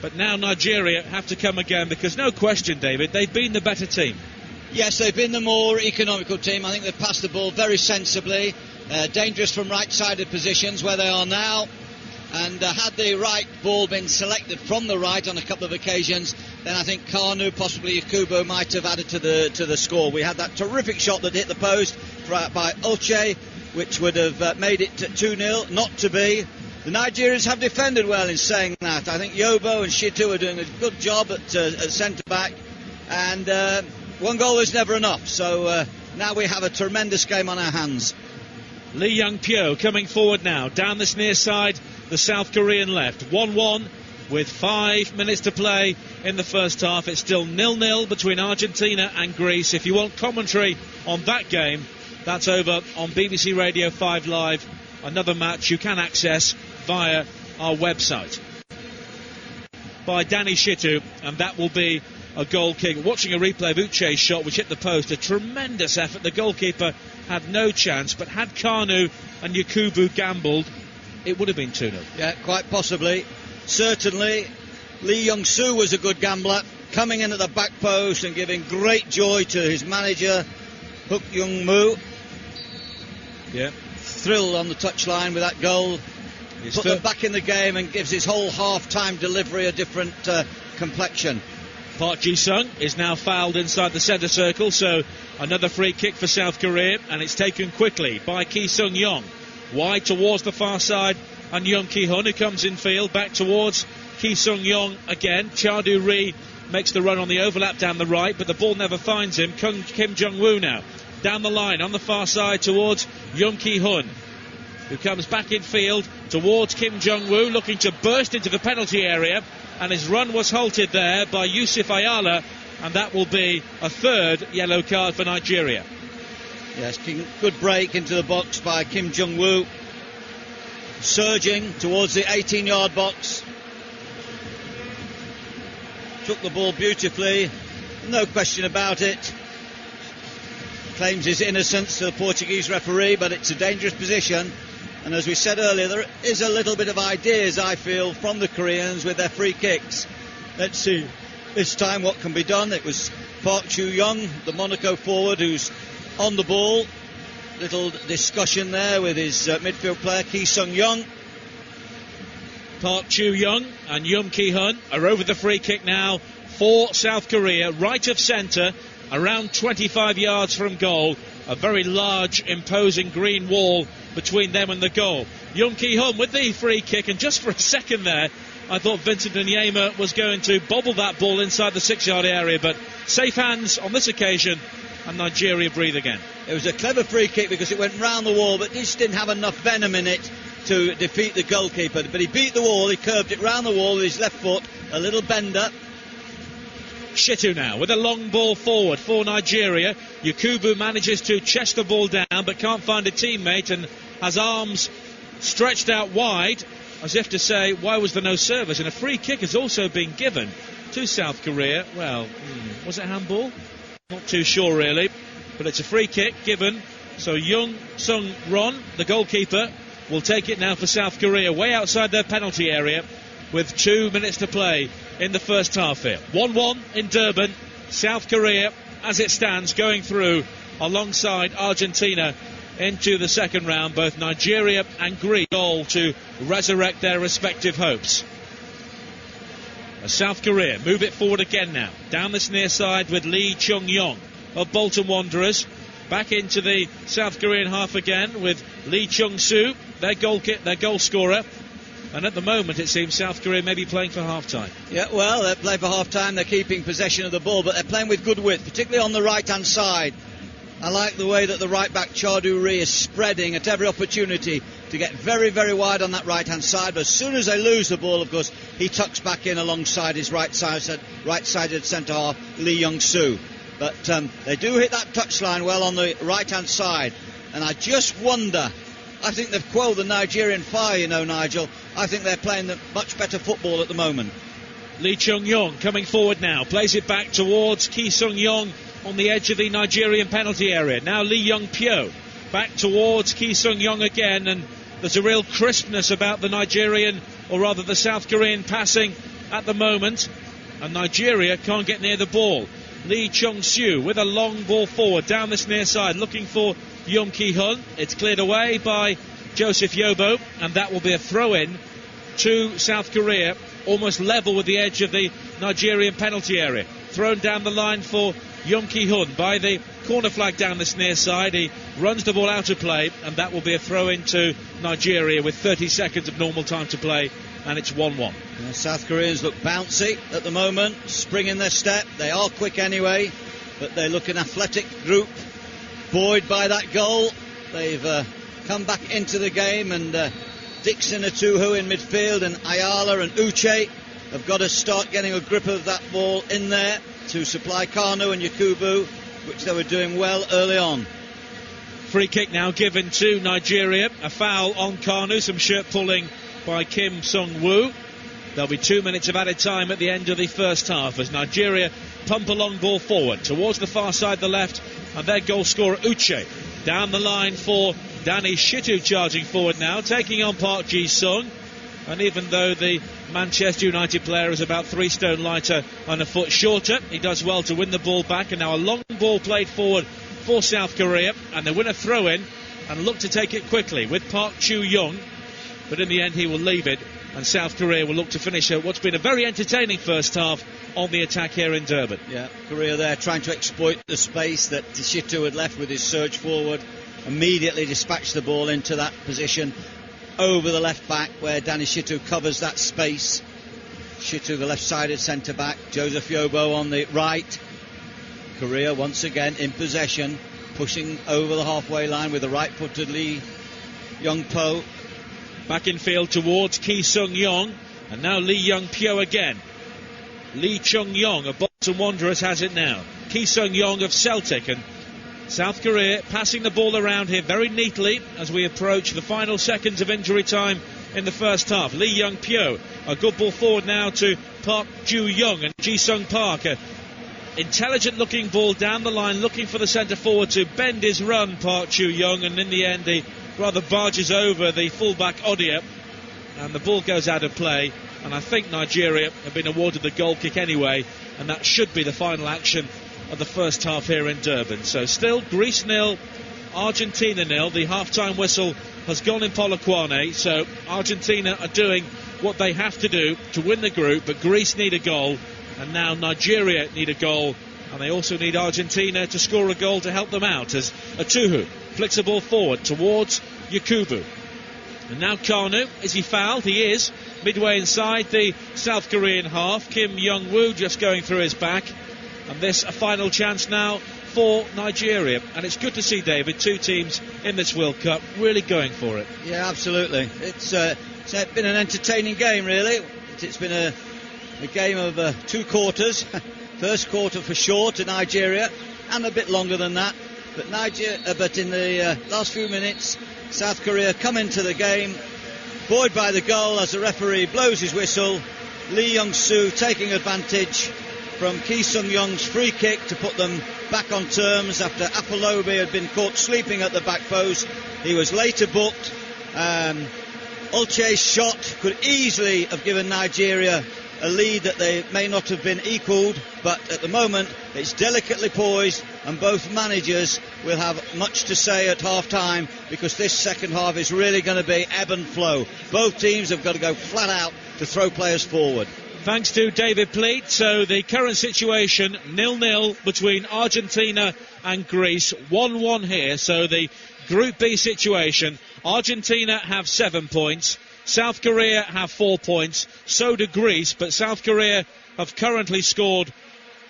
But now Nigeria have to come again, because no question, David, they've been the better team. Yes, they've been the more economical team. I think they've passed the ball very sensibly. Dangerous from right-sided positions where they are now. And had the right ball been selected from the right on a couple of occasions, then I think Kanu, possibly Yakubu, might have added to the score. We had that terrific shot that hit the post by Uche, which would have made it 2-0, not to be. The Nigerians have defended well in saying that. I think Yobo and Shitu are doing a good job at centre-back. And 1 goal is never enough. So now we have a tremendous game on our hands. Lee Young-pyo coming forward now. Down this near side, the South Korean left. 1-1 with 5 minutes to play in the first half. It's still 0-0 between Argentina and Greece. If you want commentary on that game, that's over on BBC Radio 5 Live. Another match you can access via our website. By Danny Shitu, and that will be a goal kick. Watching a replay of Uche's shot, which hit the post, a tremendous effort. The goalkeeper had no chance, but had Kanu and Yakubu gambled, it would have been 2-0. Yeah, quite possibly. Certainly, Lee Young-soo was a good gambler, coming in at the back post and giving great joy to his manager, Hook Young-moo. Yeah. Thrilled on the touchline with that goal. Put them back in the game and gives his whole half-time delivery a different complexion. Park Ji-sung is now fouled inside the centre circle, so another free kick for South Korea, and it's taken quickly by Ki Sung-yong. Wide towards the far side, and Young Ki-hun, who comes in field, back towards Ki Sung-yong again. Cha Do-ri makes the run on the overlap down the right, but the ball never finds him. Kim Jong-woo now down the line on the far side towards Young Ki-hun, who comes back in field towards Kim Jong-woo, looking to burst into the penalty area, and his run was halted there by Yusuf Ayala, and that will be a third yellow card for Nigeria. Yes, good break into the box by Kim Jong-woo, surging towards the 18-yard box. Took the ball beautifully, no question about it. Claims his innocence to the Portuguese referee, but it's a dangerous position. And as we said earlier, there is a little bit of ideas, I feel, from the Koreans with their free kicks. Let's see this time what can be done. It was Park Chu-young, the Monaco forward, who's on the ball. Little discussion there with his midfield player, Ki Sung-yong. Park Chu-young and Young Ki-hun are over the free kick now for South Korea, right of centre, around 25 yards from goal. A very large, imposing green wall between them and the goal. Young Ki-hun with the free kick, and just for a second there I thought Vincent Onyema was going to bobble that ball inside the 6-yard area, but safe hands on this occasion, and Nigeria breathe again. It was a clever free kick because it went round the wall, but just didn't have enough venom in it to defeat the goalkeeper. But he beat the wall, he curved it round the wall with his left foot, a little bender. Shitu now with a long ball forward for Nigeria. Yakubu manages to chest the ball down but can't find a teammate and has arms stretched out wide as if to say, why was there no service? And a free kick has also been given to South Korea. Well, was it handball? Not too sure really, but it's a free kick given. So Young Sung-ron, the goalkeeper, will take it now for South Korea way outside their penalty area with 2 minutes to play in the first half here. 1-1 in Durban. South Korea, as it stands, going through alongside Argentina into the second round. Both Nigeria and Greece goal to resurrect their respective hopes. As South Korea move it forward again now. Down this near side with Lee Chung-yong of Bolton Wanderers. Back into the South Korean half again with Lee Chung-soo. their goal scorer. And at the moment, it seems South Korea may be playing for half-time. Yeah, well, they're playing for half-time. They're keeping possession of the ball, but they're playing with good width, particularly on the right-hand side. I like the way that the right-back Chardou-Ri is spreading at every opportunity to get very, very wide on that right-hand side. But as soon as they lose the ball, of course, he tucks back in alongside his right-sided centre-half, Lee Young-soo. But they do hit that touchline well on the right-hand side. And I just wonder, I think they've quelled the Nigerian fire, you know, Nigel. I think they're playing the much better football at the moment. Lee Chung-yong coming forward now, plays it back towards Ki Sung-yong on the edge of the Nigerian penalty area. Now Lee Young-pyo back towards Ki Sung-yong again, and there's a real crispness about the Nigerian, or rather the South Korean passing at the moment, and Nigeria can't get near the ball. Lee Chung-soo with a long ball forward down this near side, looking for Young Ki-hun. It's cleared away by Joseph Yobo, and that will be a throw-in to South Korea, almost level with the edge of the Nigerian penalty area. Thrown down the line for Young Ki-hun by the corner flag down this near side. He runs the ball out of play, and that will be a throw-in to Nigeria with 30 seconds of normal time to play, and it's 1-1. The South Koreans look bouncy at the moment, spring in their step. They are quick anyway, but they look an athletic group. Buoyed by that goal, they've come back into the game, and Dixon Atuhu in midfield and Ayala and Uche have got to start getting a grip of that ball in there to supply Kanu and Yakubu, which they were doing well early on. Free kick now given to Nigeria. A foul on Kanu, some shirt pulling by Kim Sung-woo. There'll be 2 minutes of added time at the end of the first half as Nigeria pump a long ball forward towards the far side, the left, and their goal scorer Uche down the line for Danny Shitu, charging forward now, taking on Park Ji-sung. And even though the Manchester United player is about 3 stone lighter and a foot shorter, he does well to win the ball back. And now a long ball played forward for South Korea, and they win a throw-in and look to take it quickly with Park Chu-young, but in the end he will leave it, and South Korea will look to finish what's been a very entertaining first half on the attack here in Durban. Yeah, Korea there trying to exploit the space that Shitu had left with his surge forward, immediately dispatched the ball into that position over the left back where Danny Shitu covers that space. Shitu, the left-sided centre-back, Joseph Yobo on the right. Korea once again in possession, pushing over the halfway line with the right-footed Lee Young-po. Back in field towards Ki Sung-yong, and now Lee Young-pyo again. Lee Chung-yong of Bolton Wanderers has it now. Ki Sung-yong of Celtic, and South Korea passing the ball around here very neatly as we approach the final seconds of injury time in the first half. Lee Young-pyo, a good ball forward now to Park Ju-young and Ji-sung Park. Intelligent looking ball down the line, looking for the centre forward to bend his run, Park Chu-young, and in the end he rather barges over the fullback Odia, and the ball goes out of play, and I think Nigeria have been awarded the goal kick anyway, and that should be the final action of the first half here in Durban. So still Greece 0, Argentina 0. The half-time whistle has gone in Polokwane, so Argentina are doing what they have to do to win the group, but Greece need a goal, and now Nigeria need a goal, and they also need Argentina to score a goal to help them out as Atuhu flicks a ball forward towards Yakubu. And now Kanu, is he fouled? He is, midway inside the South Korean half. Kim Young-woo just going through his back, and this a final chance now for Nigeria. And it's good to see, David, 2 teams in this World Cup really going for it. Yeah, absolutely. It's been an entertaining game, really. It's been a game of 2 quarters. First quarter for sure to Nigeria, and a bit longer than that. But in the last few minutes, South Korea come into the game, buoyed by the goal as the referee blows his whistle. Lee Young-soo taking advantage from Ki Sung-yong's free kick to put them back on terms after Apolobi had been caught sleeping at the back post. He was later booked. Ulche's shot could easily have given Nigeria a lead that they may not have been equalled, but at the moment it's delicately poised, and both managers will have much to say at half-time, because this second half is really going to be ebb and flow. Both teams have got to go flat out to throw players forward. thanks to David Pleat. So the current situation, 0-0 between Argentina and Greece, 1-1 here. So the Group B situation, Argentina have 7 points, South Korea have 4 points, so do Greece, but South Korea have currently scored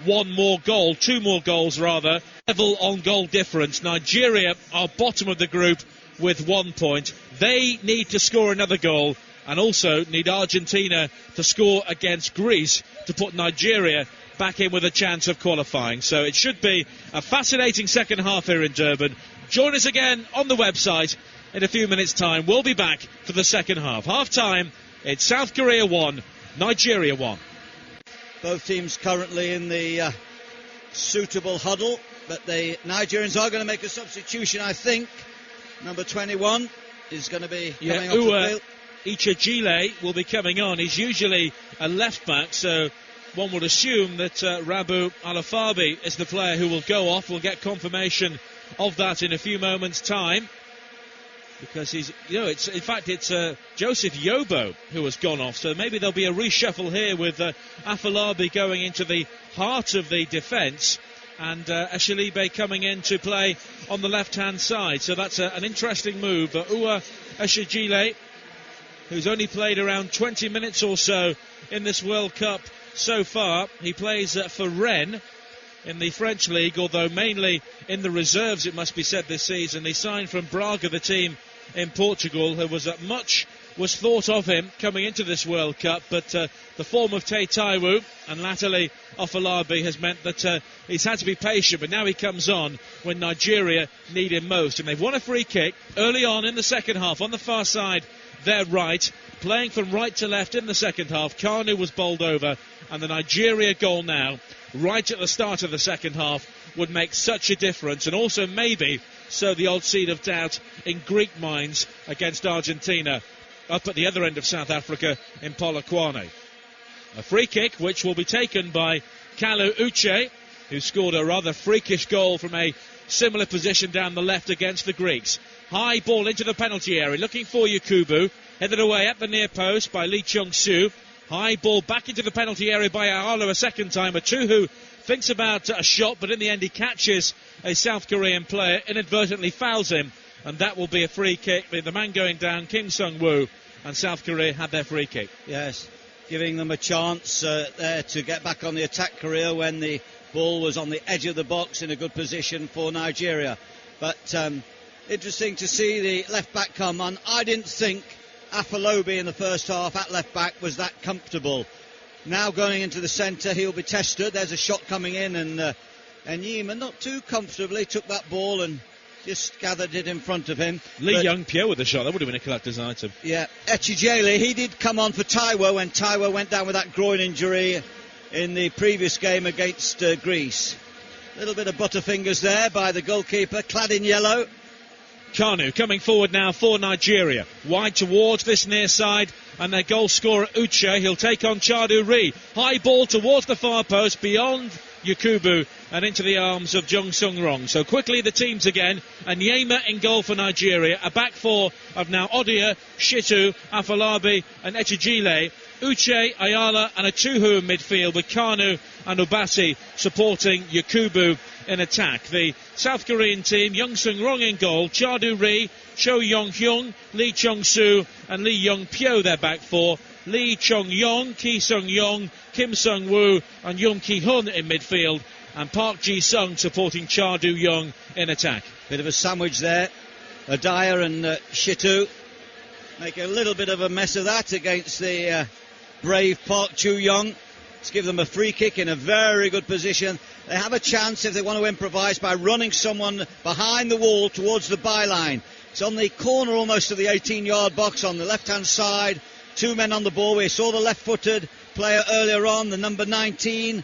two more goals rather, level on goal difference. Nigeria are bottom of the group with 1 point. They need to score another goal and also need Argentina to score against Greece to put Nigeria back in with a chance of qualifying. So it should be a fascinating second half here in Durban. Join us again on the website in a few minutes' time. We'll be back for the second half. Half-time, it's South Korea 1, Nigeria 1. Both teams currently in the suitable huddle, but the Nigerians are going to make a substitution, I think. Number 21 is going to be coming off the field. Ichejile will be coming on. He's usually a left-back, so one would assume that Rabu Alafabi is the player who will go off. We'll get confirmation of that in a few moments' time, because it's Joseph Yobo who has gone off, so maybe there'll be a reshuffle here with Afolabi going into the heart of the defence and Eshelibe coming in to play on the left-hand side. So that's an interesting move. Ua Eshejile, who's only played around 20 minutes or so in this World Cup so far. He plays for Rennes in the French league, although mainly in the reserves, it must be said, this season. He signed from Braga, the team in Portugal. There was much was thought of him coming into this World Cup, but the form of Tay Taiwo and latterly Afolabi has meant that he's had to be patient, but now he comes on when Nigeria need him most. And they've won a free kick early on in the second half on the far side, their right, playing from right to left in the second half. Kanu was bowled over, and the Nigeria goal now, right at the start of the second half, would make such a difference, and also maybe sow the odd seed of doubt in Greek minds against Argentina up at the other end of South Africa in Polokwane. A free kick which will be taken by Kalu Uche, who scored a rather freakish goal from a similar position down the left against the Greeks. High ball into the penalty area, looking for Yakubu, headed away at the near post by Lee Chung-soo. High ball back into the penalty area by Arlo a second time. Atuhu thinks about a shot, but in the end he catches a South Korean player, inadvertently fouls him, and that will be a free kick. The man going down, Kim Sung-woo, and South Korea had their free kick. Yes, giving them a chance there to get back on the attack, Korea, when the ball was on the edge of the box in a good position for Nigeria. But interesting to see the left back come on. I didn't think Afolabi in the first half at left back was that comfortable. Now going into the centre, he'll be tested. There's a shot coming in, and Yima not too comfortably took that ball and just gathered it in front of him. Lee Young-pyo with the shot, that would have been a collector's item. Yeah, Echejele, he did come on for Taiwo when Taiwo went down with that groin injury in the previous game against Greece. A little bit of butterfingers there by the goalkeeper, clad in yellow. Kanu coming forward now for Nigeria, wide towards this near side, and their goal scorer Uche, he'll take on Chadu Ri. High ball towards the far post, beyond Yakubu and into the arms of Jung Sung Rong. So quickly the teams again, and Nyema in goal for Nigeria. A back four of now Odia, Shitu, Afolabi and Echejile. Uche, Ayala and Atuhu in midfield, with Kanu and Obasi supporting Yakubu in attack. The South Korean team, Jung Sung Rong in goal, Chadu Ri, Cho Yong-hyung, Lee Chung-soo and Lee Young-pyo their back four. Lee Chong-yong, Ki Sung-yong, Kim Sung-woo and Yoon Ki-hun in midfield, and Park Ji-sung supporting Cha Do-young in attack. Bit of a sandwich there. Adaya and Shitu make a little bit of a mess of that against the brave Park Ju-young. Let's give them a free kick in a very good position. They have a chance if they want to improvise by running someone behind the wall towards the byline. It's on the corner almost of the 18-yard box on the left-hand side. Two men on the ball. We saw the left-footed player earlier on, the number 19,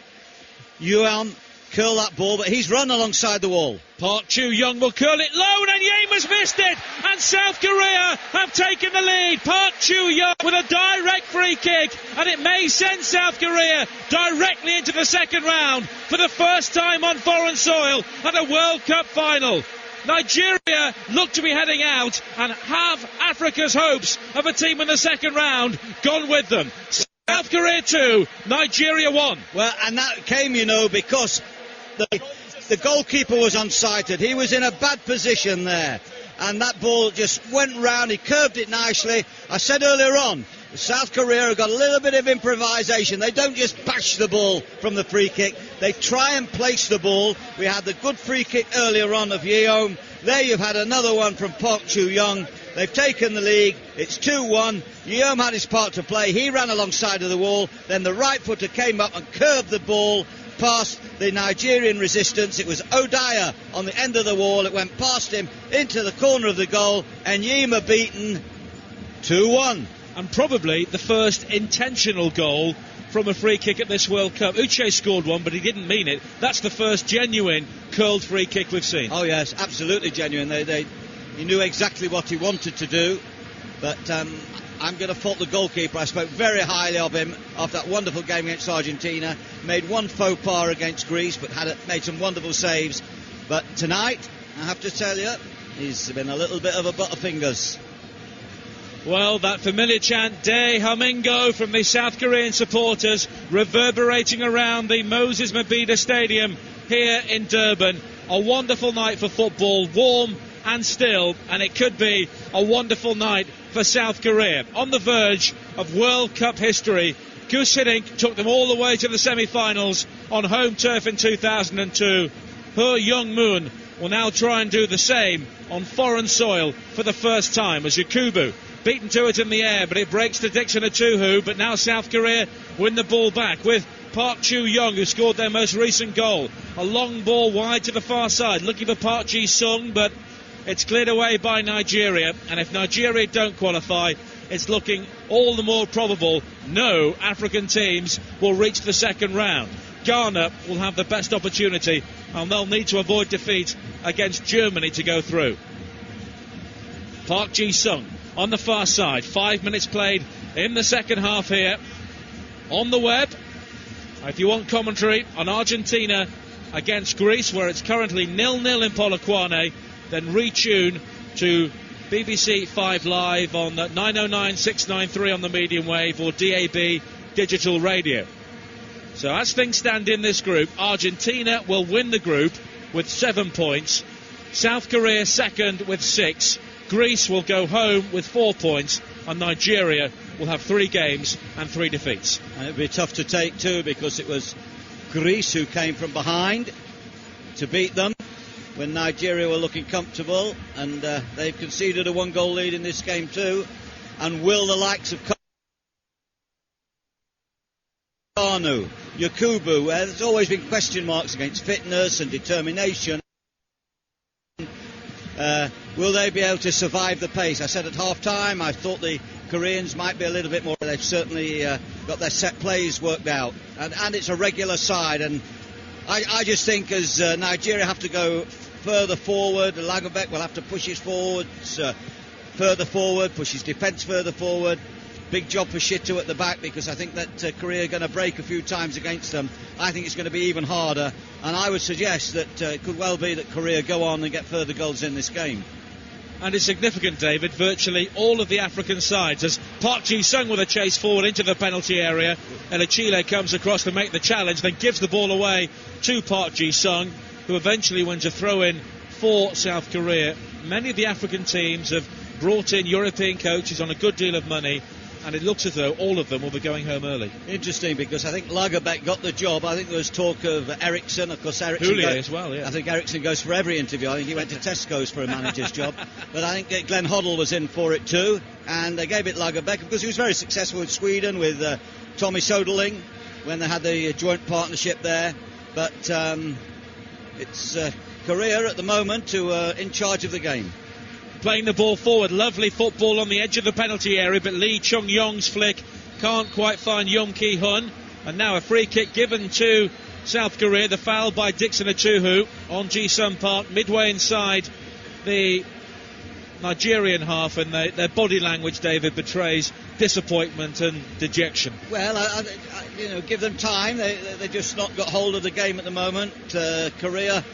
Yuan, curl that ball, but he's run alongside the wall. Park Chu-young will curl it low, and Yema's missed it, and South Korea have taken the lead. Park Chu-young with a direct free kick, and it may send South Korea directly into the second round for the first time on foreign soil at a World Cup final. Nigeria look to be heading out and have Africa's hopes of a team in the second round gone with them. South Korea 2, Nigeria 1. Well, and that came, because the goalkeeper was unsighted. He was in a bad position there, and that ball just went round. He curved it nicely. I said earlier on, South Korea have got a little bit of improvisation. They don't just bash the ball from the free kick. They try and place the ball. We had the good free kick earlier on of Yeom. There you've had another one from Park Chu-young. They've taken the lead. It's 2-1. Yeom had his part to play. He ran alongside of the wall. Then the right footer came up and curved the ball past the Nigerian resistance. It was Odaya on the end of the wall. It went past him into the corner of the goal, and Yima beaten 2-1. And probably the first intentional goal from a free kick at this World Cup. Uche scored one, but he didn't mean it. That's the first genuine curled free kick we've seen. Oh yes, absolutely genuine. He knew exactly what he wanted to do, but I'm going to fault the goalkeeper. I spoke very highly of him after that wonderful game against Argentina. Made one faux pas against Greece, but made some wonderful saves. But tonight, I have to tell you, he's been a little bit of a butterfingers. Well, that familiar chant, De Hamingo, from the South Korean supporters, reverberating around the Moses Mabhida Stadium here in Durban. A wonderful night for football, warm and still, and it could be a wonderful night for South Korea. On the verge of World Cup history, Gus Hiddink took them all the way to the semi-finals on home turf in 2002. Her Young Moon will now try and do the same on foreign soil for the first time, as Yakubu beaten to it in the air, but it breaks to Dixon Atuhu. But now South Korea win the ball back with Park Chu-young, who scored their most recent goal. A long ball wide to the far side, looking for Park Ji-sung, but it's cleared away by Nigeria. And if Nigeria don't qualify, it's looking all the more probable no African teams will reach the second round. Ghana will have the best opportunity, and they'll need to avoid defeat against Germany to go through. Park Ji-sung on the far side. 5 minutes played in the second half here. On the web, if you want commentary on Argentina against Greece, where it's currently 0-0 in Polokwane, then retune to BBC 5 Live on 909 693 on the medium wave or DAB digital radio. So as things stand in this group, Argentina will win the group with 7 points. South Korea second with 6. Greece will go home with 4 points, and Nigeria will have 3 games and 3 defeats. And it'd be tough to take too, because it was Greece who came from behind to beat them when Nigeria were looking comfortable, and they've conceded a 1-goal lead in this game too. And will the likes of Kanu, Yakubu, where there's always been question marks against fitness and determination, will they be able to survive the pace? I said at half-time I thought the Koreans might be a little bit more. They've certainly got their set plays worked out, and it's a regular side. And I just think as Nigeria have to go further forward, Lagerbäck will have to push his forwards further forward, push his defence further forward. Big job for Shitu at the back, because I think that Korea are going to break a few times against them. I think it's going to be even harder, and I would suggest that it could well be that Korea go on and get further goals in this game. And it's significant, David, virtually all of the African sides, as Park Ji-sung with a chase forward into the penalty area, and Chile comes across to make the challenge, then gives the ball away to Park Ji-sung, who eventually wins a throw-in for South Korea. Many of the African teams have brought in European coaches on a good deal of money, and it looks as though all of them will be going home early. Interesting, because I think Lagerbäck got the job. I think there was talk of Eriksson. Of course, Eriksson as well, yeah. I think Eriksson goes for every interview. I think he went to Tesco's for a manager's job. But I think Glenn Hoddle was in for it too, and they gave it Lagerbäck because he was very successful with Sweden, with Tommy Soderling, when they had the joint partnership there. But it's Korea at the moment who are in charge of the game. Playing the ball forward, lovely football on the edge of the penalty area, but Lee Chung-yong's flick can't quite find Yong Ki-hun, and now a free kick given to South Korea. The foul by Dixon Atuhu on Ji-sung Park, midway inside the Nigerian half, and their body language, David, betrays disappointment and dejection. Well, I give them time. They just not got hold of the game at the moment. Korea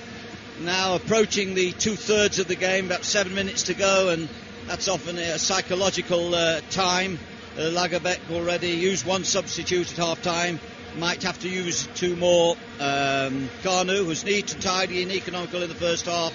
now approaching the 2/3 of the game, about 7 minutes to go, and that's often a psychological time Lagerbäck already used one substitute at half-time. Might have to use two more. Kanu, who's neat and tidy and economical in the first half,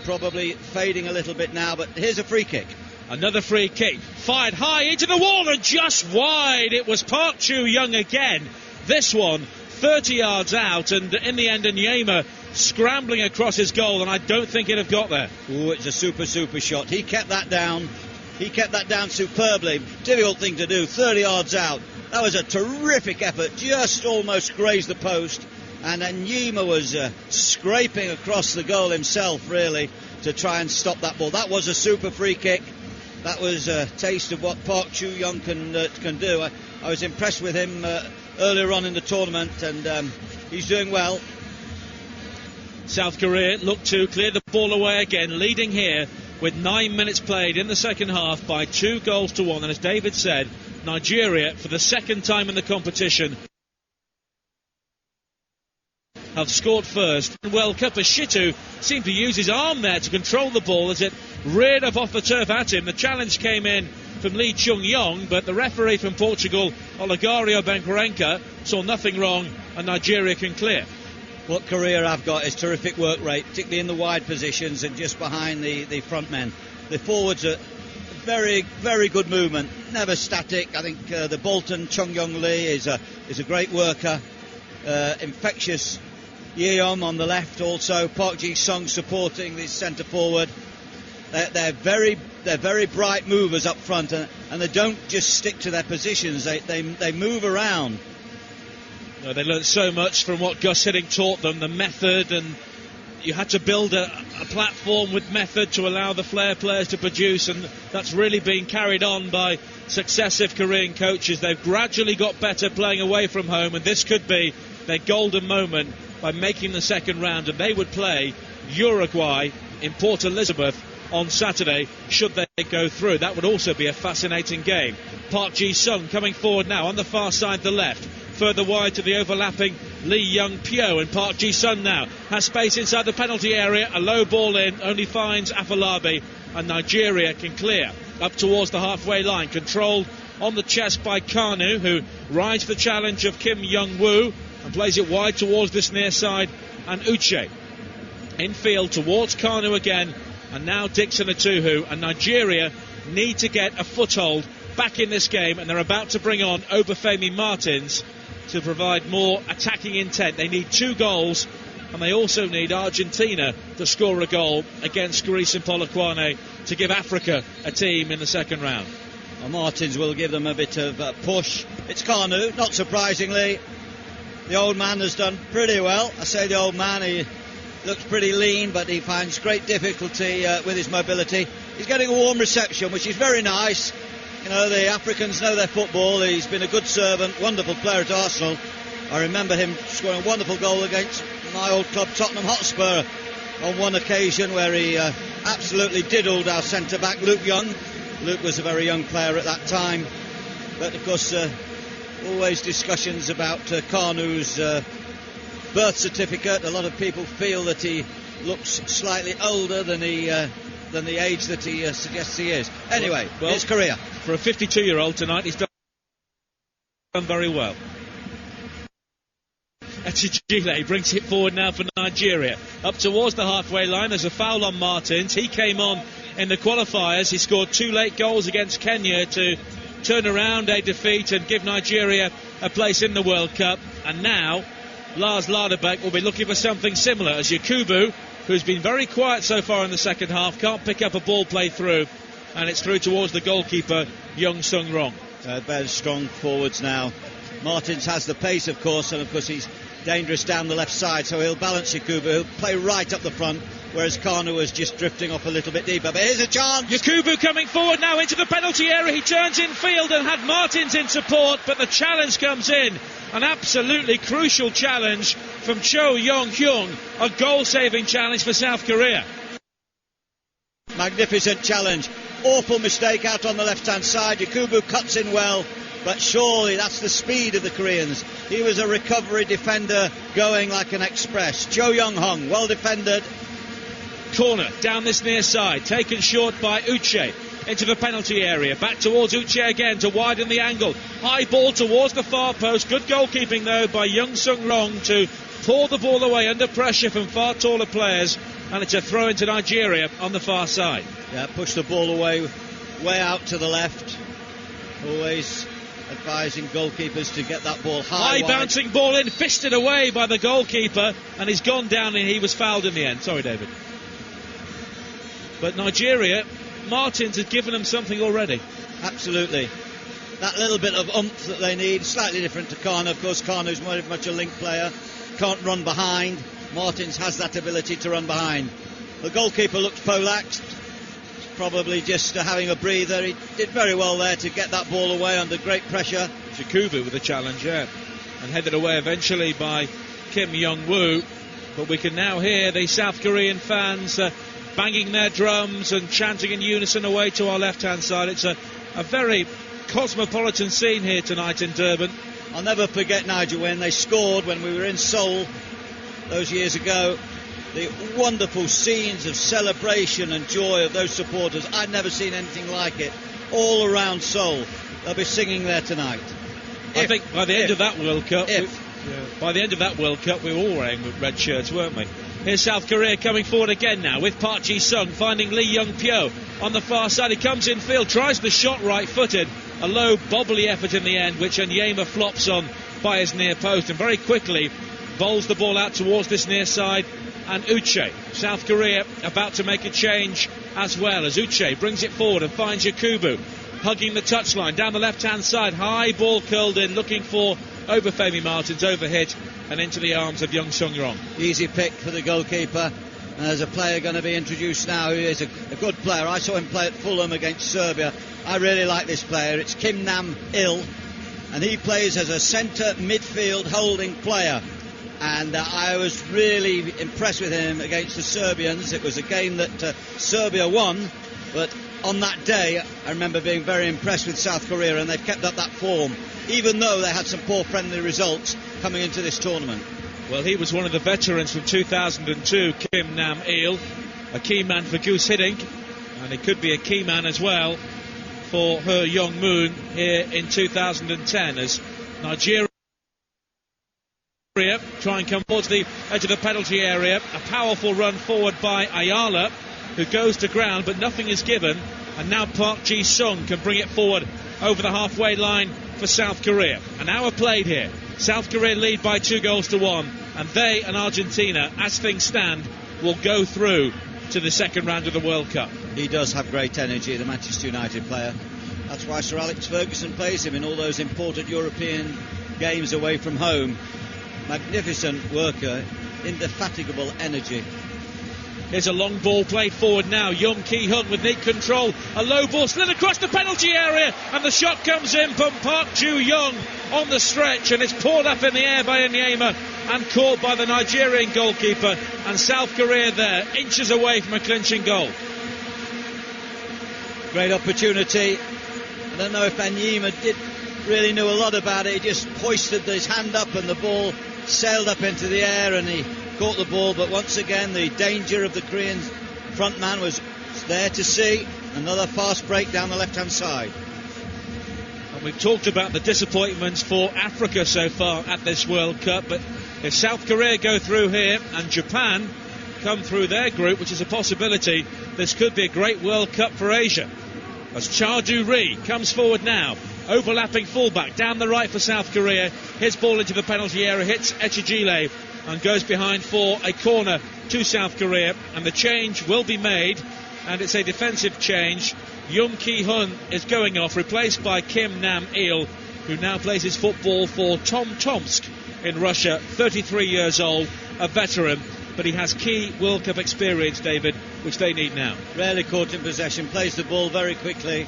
probably fading a little bit now, but here's a free kick. Another free kick, fired high into the wall and just wide. It was Park Chu-young again. This one 30 yards out, and in the end Onyema scrambling across his goal, and I don't think he'd have got there. Oh, it's a super shot. He kept that down superbly. Difficult thing to do, 30 yards out. That was a terrific effort, just almost grazed the post, and Onyema was scraping across the goal himself, really, to try and stop that ball. That was a super free kick. That was a taste of what Park Chu-young can do. I was impressed with him earlier on in the tournament, and he's doing well. South Korea look to clear the ball away again, leading here with 9 minutes played in the second half by 2-1. And as David said, Nigeria, for the second time in the competition, have scored first. World Cup, as Shitu seemed to use his arm there to control the ball as it reared up off the turf at him. The challenge came in from Lee Chung-yong, but the referee from Portugal, Olegario Benquerenca, saw nothing wrong, and Nigeria can clear. What Korea have got is terrific work rate, particularly in the wide positions and just behind the front men. The forwards are very, very good movement, never static. I think the Bolton Chung-yong Lee is a great worker, infectious. Yeom on the left also, Park Ji-sung supporting the centre forward. They're very bright movers up front, and they don't just stick to their positions. They move around. No, they learnt so much from what Gus Hiddink taught them, the method, and you had to build a platform with method to allow the flair players to produce, and that's really been carried on by successive Korean coaches. They've gradually got better playing away from home, and this could be their golden moment by making the second round, and they would play Uruguay in Port Elizabeth on Saturday should they go through. That would also be a fascinating game. Park Ji-sung coming forward now on the far side, the left, further wide to the overlapping Lee Young-pyo, and Park Ji-sung now has space inside the penalty area. A low ball in, only finds Afolabi, and Nigeria can clear up towards the halfway line, controlled on the chest by Kanu, who rides the challenge of Kim Young-woo and plays it wide towards this near side, and Uche infield towards Kanu again, and now Dixon Atuhu, and Nigeria need to get a foothold back in this game, and they're about to bring on Obafemi Martins to provide more attacking intent. They need 2 goals, and they also need Argentina to score a goal against Greece and Polokwane to give Africa a team in the second round. Well, Martins will give them a bit of a push. It's Kanu, not surprisingly. The old man has done pretty well. I say the old man, he looks pretty lean, but he finds great difficulty with his mobility. He's getting a warm reception, which is very nice. You know, the Africans know their football. He's been a good servant, wonderful player at Arsenal. I remember him scoring a wonderful goal against my old club, Tottenham Hotspur, on one occasion where he absolutely diddled our centre-back, Luke Young. Luke was a very young player at that time. But, of course, always discussions about Kanu's birth certificate. A lot of people feel that he looks slightly older than the age that he suggests he is. Anyway, it's Korea. For a 52-year-old tonight, he's done very well. Echijile brings it forward now for Nigeria. Up towards the halfway line, there's a foul on Martins. He came on in the qualifiers. He scored 2 late goals against Kenya to turn around a defeat and give Nigeria a place in the World Cup. And now Lars Lagerbäck will be looking for something similar, as Yakubu, who's been very quiet so far in the second half, can't pick up a ball played through, and it's through towards the goalkeeper, Young Sung-rong. Very strong forwards now. Martins has the pace, of course, and of course he's dangerous down the left side, so he'll balance Yakubu. He'll play right up the front, whereas Kanu was just drifting off a little bit deeper. But here's a chance. Yakubu coming forward now into the penalty area. He turns in field and had Martins in support, but the challenge comes in. An absolutely crucial challenge from Cho Yong-hyun, a goal-saving challenge for South Korea. Magnificent challenge. Awful mistake out on the left-hand side. Yakubu cuts in well, but surely that's the speed of the Koreans. He was a recovery defender going like an express. Cho Young-hung, well defended. Corner down this near side, taken short by Uche. Into the penalty area, back towards Uche again to widen the angle. High ball towards the far post. Good goalkeeping though by Young Sung Rong to pour the ball away under pressure from far taller players, and it's a throw into Nigeria on the far side. Yeah, push the ball away, way out to the left. Always advising goalkeepers to get that ball high bouncing ball in, fisted away by the goalkeeper, and he's gone down and he was fouled in the end. Sorry, David. But Nigeria, Martins has given them something already. Absolutely. That little bit of oomph that they need, slightly different to Kano. Of course, Kano's very much a link player, can't run behind. Martins has that ability to run behind. The goalkeeper looked poleaxed, probably just having a breather. He did very well there to get that ball away under great pressure. Jakubu with the challenge, yeah, and headed away eventually by Kim Young-woo. But we can now hear the South Korean fans banging their drums and chanting in unison away to our left-hand side. It's a very cosmopolitan scene here tonight in Durban. I'll never forget, Nigel, when they scored when we were in Seoul those years ago. The wonderful scenes of celebration and joy of those supporters. I'd never seen anything like it. All around Seoul. They'll be singing there tonight. I think by the end of that World Cup, by the end of that World Cup, we were all wearing red shirts, weren't we? Here's South Korea coming forward again now with Park Ji-sung finding Lee Young-pyo on the far side. He comes in field, tries the shot right-footed. A low, bobbly effort in the end, which Onyema flops on by his near post, and very quickly bowls the ball out towards this near side. And Uche, South Korea about to make a change as well, as Uche brings it forward and finds Yakubu hugging the touchline down the left-hand side. High ball curled in, looking for Obafemi Martins, overhit and into the arms of Young Sung Rong. Easy pick for the goalkeeper. And there's a player going to be introduced now who is a good player. I saw him play at Fulham against Serbia. I really like this player. It's Kim Nam-il, and he plays as a centre midfield holding player. And I was really impressed with him against the Serbians. It was a game that Serbia won, but on that day I remember being very impressed with South Korea, and they've kept up that form even though they had some poor friendly results coming into this tournament. Well, he was one of the veterans from 2002, Kim Nam-il, a key man for Goose Hiddink, and he could be a key man as well for Her Young-moon here in 2010 as Nigeria try and come towards the edge of the penalty area. A powerful run forward by Ayala, who goes to ground, but nothing is given, and now Park Ji-sung can bring it forward over the halfway line for South Korea. An hour played here. South Korea lead by 2-1, and they and Argentina, as things stand, will go through to the second round of the World Cup. He does have great energy, the Manchester United player. That's why Sir Alex Ferguson plays him in all those important European games away from home. Magnificent worker, indefatigable energy. Here's a long ball played forward now. Young Ki-hun with neat control. A low ball slid across the penalty area, and the shot comes in from Park Ju-young on the stretch, and it's poured up in the air by Onyema and caught by the Nigerian goalkeeper, and South Korea there, inches away from a clinching goal. Great opportunity. I don't know if Onyema really knew a lot about it. He just hoisted his hand up and the ball sailed up into the air and he caught the ball, but once again the danger of the Korean front man was there to see. Another fast break down the left hand side. And we've talked about the disappointments for Africa so far at this World Cup, but if South Korea go through here and Japan come through their group, which is a possibility, this could be a great World Cup for Asia. As Cha Du-ri comes forward now, overlapping fullback down the right for South Korea. His ball into the penalty area, hits Echejile and goes behind for a corner to South Korea, and the change will be made, and it's a defensive change. Young Ki-hun is going off, replaced by Kim Nam-il, who now plays his football for Tom Tomsk in Russia, 33 years old, a veteran, but he has key World Cup experience, David, which they need now. Rarely caught in possession, plays the ball very quickly.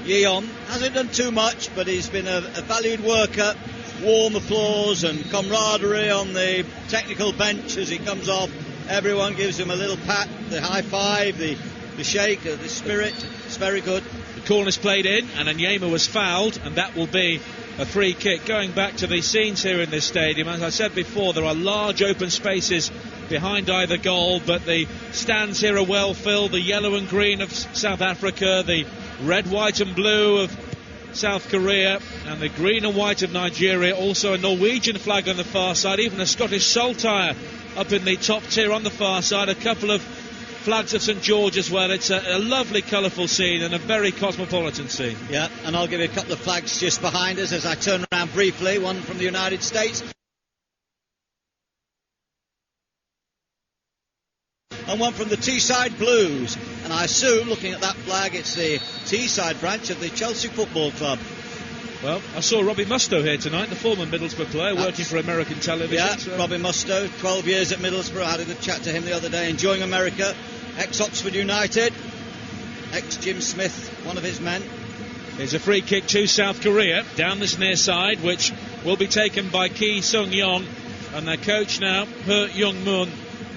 Yeon hasn't done too much, but he's been a valued worker. Warm applause and camaraderie on the technical bench as he comes off. Everyone gives him a little pat, the high five, the shake, the spirit. It's very good. The corner's played in, and Onyema was fouled, and that will be a free kick. Going back to the scenes here in this stadium, as I said before, there are large open spaces behind either goal, but the stands here are well filled. The yellow and green of South Africa, the red, white and blue of South Korea, and the green and white of Nigeria. Also a Norwegian flag on the far side, even a Scottish saltire up in the top tier on the far side, a couple of flags of St George as well. It's a lovely colourful scene and a very cosmopolitan scene. Yeah, and I'll give you a couple of flags just behind us as I turn around briefly. One from the United States and one from the Teesside Blues. And I assume, looking at that flag, it's the Teesside branch of the Chelsea Football Club. Well, I saw Robbie Mustoe here tonight, the former Middlesbrough player, working for American television. Yeah, so. Robbie Mustoe, 12 years at Middlesbrough. I had a good chat to him the other day, enjoying America. Ex-Oxford United, ex-Jim Smith, one of his men. Here's a free kick to South Korea, down this near side, which will be taken by Ki Sung-yong. And their coach now, Heo Young-moon,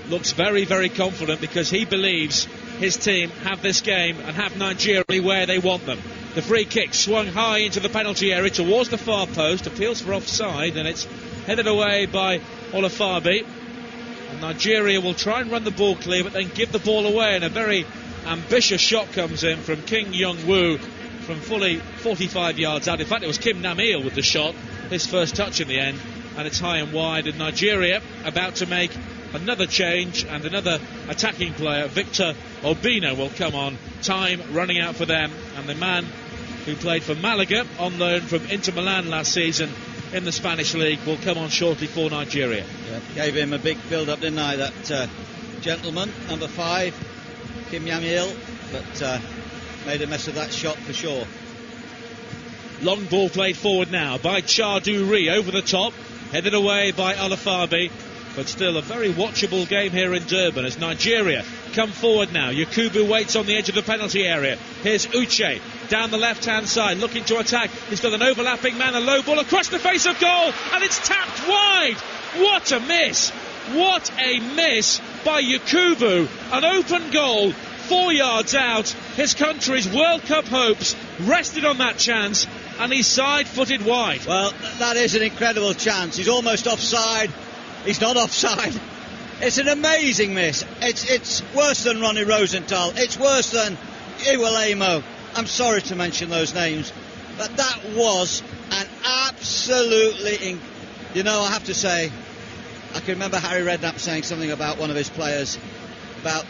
looks very, very confident because he believes his team have this game and have Nigeria where they want them. The free kick swung high into the penalty area towards the far post, appeals for offside, and it's headed away by Olafabi. And Nigeria will try and run the ball clear, but then give the ball away, and a very ambitious shot comes in from Kim Young-woo from fully 45 yards out. In fact, it was Kim Nam-il with the shot, his first touch in the end, and it's high and wide. And Nigeria about to make another change, and another attacking player, Victor Obina, will come on. Time running out for them, and the man who played for Malaga on loan from Inter Milan last season in the Spanish league will come on shortly for Nigeria. Yeah, gave him a big build-up, didn't I, that gentleman, number 5, Kim Nam-il, but made a mess of that shot for sure. Long ball played forward now by Charduri over the top, headed away by Olafabi. But still a very watchable game here in Durban as Nigeria come forward now. Yakubu waits on the edge of the penalty area. Here's Uche down the left-hand side looking to attack. He's got an overlapping man, a low ball across the face of goal, and it's tapped wide. What a miss! What a miss by Yakubu. An open goal, 4 yards out. His country's World Cup hopes rested on that chance, and he's side-footed wide. Well, that is an incredible chance. He's almost offside. He's not offside. It's an amazing miss. It's worse than Ronnie Rosenthal. It's worse than Iwalemo. I'm sorry to mention those names, but that was an absolutely... I have to say, I can remember Harry Redknapp saying something about one of his players, about...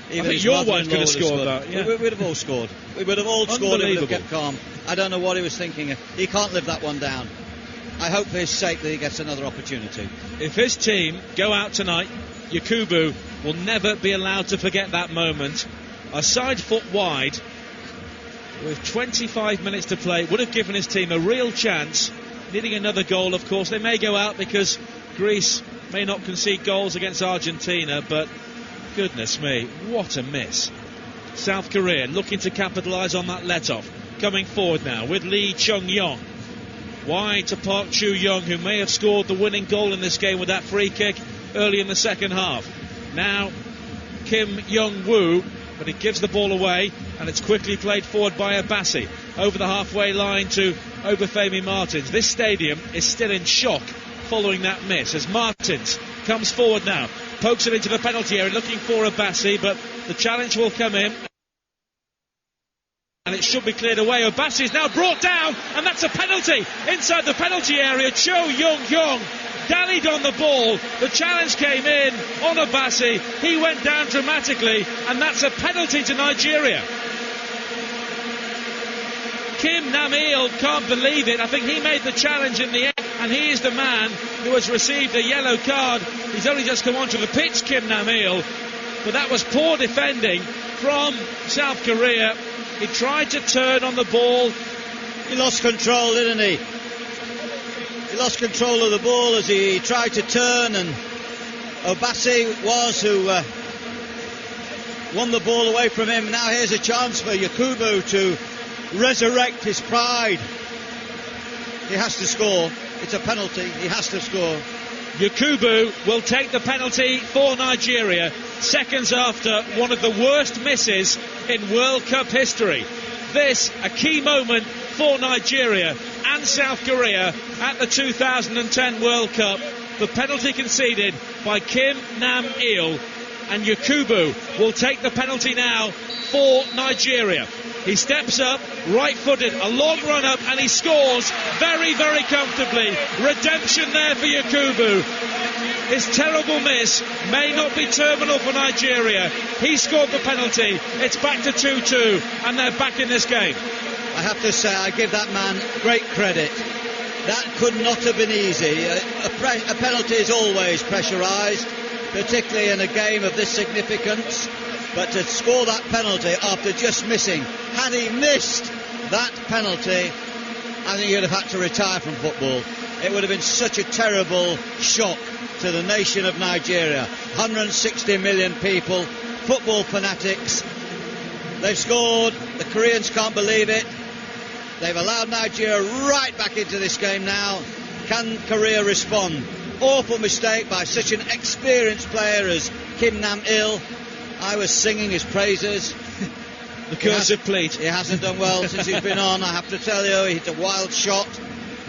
I think your wife could have scored that. Yeah. We would have all scored. We would have all scored. He would have kept calm. I don't know what he was thinking. He can't live that one down. I hope for his sake that he gets another opportunity. If his team go out tonight, Yakubu will never be allowed to forget that moment. A side foot wide with 25 minutes to play would have given his team a real chance. Needing another goal, of course. They may go out because Greece may not concede goals against Argentina, but goodness me, what a miss. South Korea looking to capitalise on that let-off. Coming forward now with Lee Chung-yong. Wide to Park Chu-young, who may have scored the winning goal in this game with that free kick early in the second half. Now Kim Young-woo, but he gives the ball away, and it's quickly played forward by Abassi over the halfway line to Obafemi Martins. This stadium is still in shock following that miss as Martins comes forward now, pokes it into the penalty area looking for Abassi, but the challenge will come in and it should be cleared away. Obassi is now brought down, and that's a penalty inside the penalty area. Cho Young-hyung dallied on the ball. The challenge came in on Abassi. He went down dramatically, and that's a penalty to Nigeria. Kim Nam-il can't believe it. I think he made the challenge in the end, and he is the man who has received a yellow card. He's only just come onto the pitch, Kim Nam-il, but that was poor defending from South Korea. He tried to turn on the ball. He lost control, didn't he? He lost control of the ball as he tried to turn, and Obassi was who won the ball away from him. Now here's a chance for Yakubu to resurrect his pride. He has to score. It's a penalty. He has to score. Yakubu will take the penalty for Nigeria, seconds after one of the worst misses in World Cup history. This, a key moment for Nigeria and South Korea at the 2010 World Cup. the penalty conceded by Kim Nam-il, and Yakubu will take the penalty now for Nigeria. He steps up, right-footed, a long run-up, and he scores very, very comfortably. Redemption there for Yakubu. His terrible miss may not be terminal for Nigeria. He scored the penalty. It's back to 2-2, and they're back in this game. I have to say, I give that man great credit. That could not have been easy. A penalty is always pressurised, particularly in a game of this significance. But to score that penalty after just missing, had he missed that penalty, I think he'd have had to retire from football. It would have been such a terrible shock to the nation of Nigeria. 160 million people, football fanatics. They've scored. The Koreans can't believe it. They've allowed Nigeria right back into this game now. Can Korea respond? Awful mistake by such an experienced player as Kim Nam-il. I was singing his praises. The curse of Pleat. He hasn't done well since he's been on, I have to tell you. He hit a wild shot.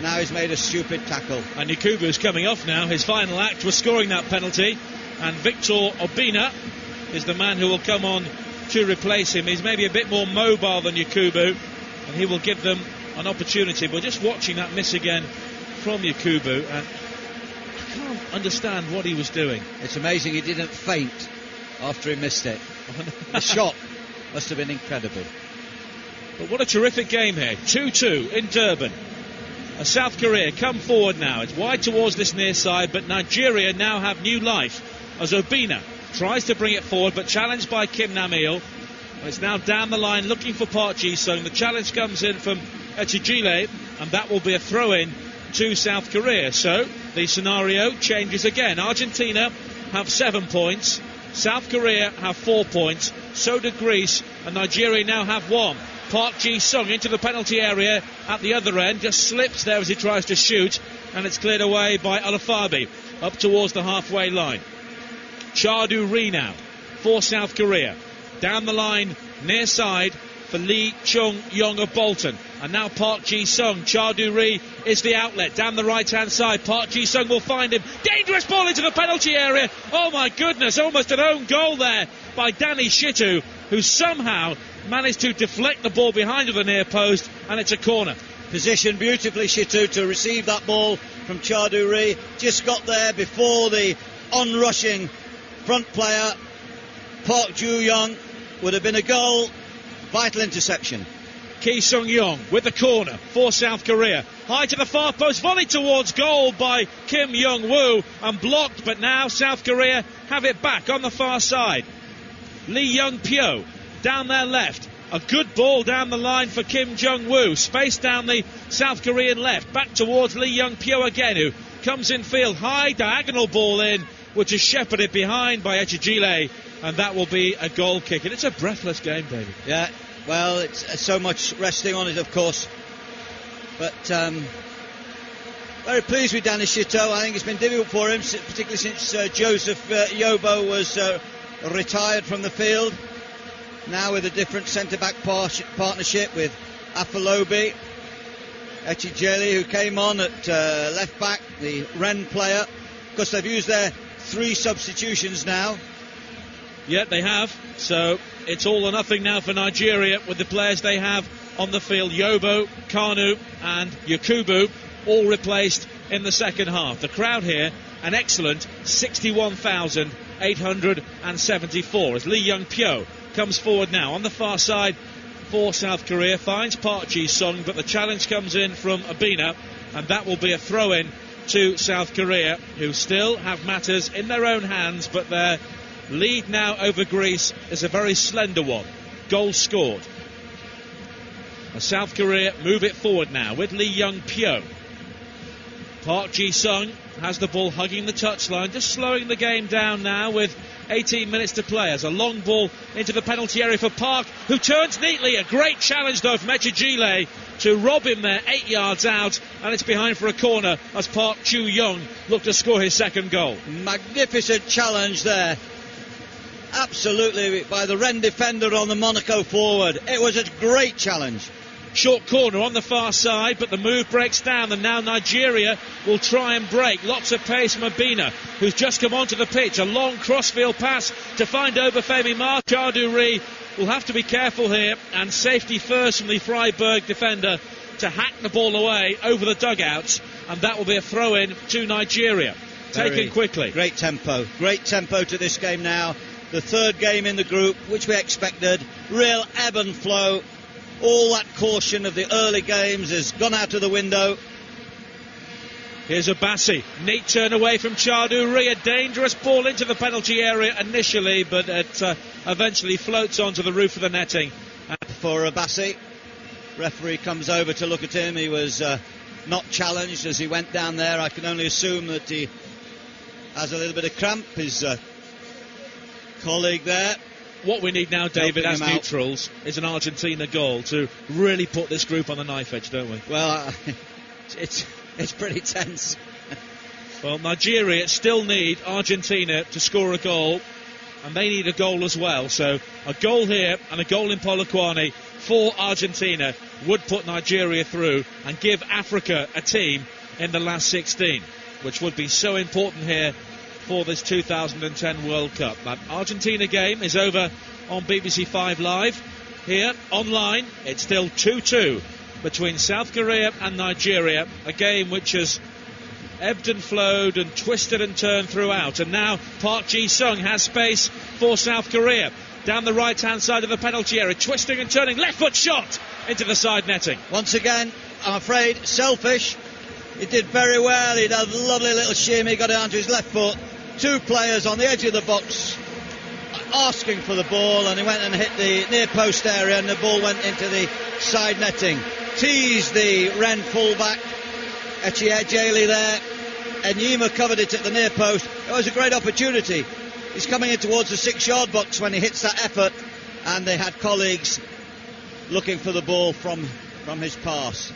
Now he's made a stupid tackle. And Yakubu's coming off now. His final act was scoring that penalty. And Victor Obina is the man who will come on to replace him. He's maybe a bit more mobile than Yakubu, and he will give them an opportunity. But just watching that miss again from Yakubu, and I can't understand what he was doing. It's amazing he didn't faint after he missed it. The shot must have been incredible. But what a terrific game here. 2-2 in Durban. South Korea come forward now. It's wide towards this near side, but Nigeria now have new life as Obina tries to bring it forward, but challenged by Kim Nam-il. And it's now down the line looking for Park Ji-sung. The challenge comes in from Echijile, and that will be a throw-in to South Korea. So the scenario changes again. Argentina have 7 points. South Korea have 4 points. So do Greece, and Nigeria now have 1. Park Ji-sung into the penalty area at the other end, just slips there as he tries to shoot, and it's cleared away by Alafabi up towards the halfway line. Cha-do-ri now for South Korea. Down the line, near side for Lee Chung-yong of Bolton. And now Park Ji-sung. Cha-do-ri is the outlet down the right-hand side. Park Ji-sung will find him. Dangerous ball into the penalty area. Oh my goodness, almost an own goal there by Danny Shitu, who somehow managed to deflect the ball behind of the near post, and it's a corner. Positioned beautifully, Shitu, to receive that ball from Cha-do-ri. Just got there before the onrushing front player, Park Ju-young. Would have been a goal. Vital interception. Ki Sung-yong with the corner for South Korea. High to the far post, volley towards goal by Kim Young-woo, and blocked, but now South Korea have it back on the far side. Lee Young-pyo down their left. A good ball down the line for Kim Jong-woo. Space down the South Korean left. Back towards Lee Young-pyo again, who comes in field. High diagonal ball in, which is shepherded behind by Echijile, and that will be a goal kick. And it's a breathless game, David. Yeah, well, it's so much resting on it, of course. But very pleased with Danny Shitu. I think it's been difficult for him, particularly since Joseph Yobo was retired from the field. Now with a different centre-back partnership with Afolobi, Echijele, who came on at left-back, the Rennes player. Of course, they've used their 3 substitutions now. Yeah, they have. So it's all or nothing now for Nigeria with the players they have on the field. Yobo, Kanu and Yakubu all replaced in the second half. The crowd here, an excellent 61,874 as Lee Young-pyo comes forward now on the far side for South Korea, finds Park Ji-sung, but the challenge comes in from Obina, and that will be a throw-in to South Korea, who still have matters in their own hands, but their lead now over Greece is a very slender one. Goal scored. And South Korea move it forward now with Lee Young-pyo. Park Ji-sung has the ball hugging the touchline, just slowing the game down now with 18 minutes to play as a long ball into the penalty area for Park, who turns neatly. A great challenge though from Echijile to rob him there 8 yards out, and it's behind for a corner as Park Ju-young looked to score his second goal. Magnificent challenge there, absolutely, by the Rennes defender on the Monaco forward. It was a great challenge. Short corner on the far side, but the move breaks down, and now Nigeria will try and break. Lots of pace from Obina, who's just come onto the pitch. A long crossfield pass to find Obafemi Mar. Chaduri will have to be careful here, and safety first from the Freiburg defender to hack the ball away over the dugouts, and that will be a throw-in to Nigeria. Taken quickly. Great tempo to this game now. The third game in the group, which we expected. Real ebb and flow. All that caution of the early games has gone out of the window. Here's Abassi. Neat turn away from Chaduri. A dangerous ball into the penalty area initially, but it eventually floats onto the roof of the netting. For Abassi, referee comes over to look at him. He was not challenged as he went down there. I can only assume that he has a little bit of cramp. His colleague there. What we need now, David, as neutrals, is an Argentina goal to really put this group on the knife edge, don't we? Well, it's pretty tense. Well, Nigeria still need Argentina to score a goal, and they need a goal as well. So a goal here and a goal in Polokwane for Argentina would put Nigeria through and give Africa a team in the last 16, which would be so important here for this 2010 World Cup. That Argentina game is over on BBC 5 Live. Here, online, it's still 2-2 between South Korea and Nigeria, a game which has ebbed and flowed and twisted and turned throughout. And now Park Ji-sung has space for South Korea. Down the right-hand side of the penalty area, twisting and turning, left-foot shot into the side netting. Once again, I'm afraid, selfish. He did very well. He did a lovely little shimmy, got it onto his left foot. Two players on the edge of the box asking for the ball, and he went and hit the near post area, and the ball went into the side netting. Teased the Wren fullback, Echiejeli there. Enyima covered it at the near post. It was a great opportunity. He's coming in towards the 6-yard box when he hits that effort, and they had colleagues looking for the ball from his pass.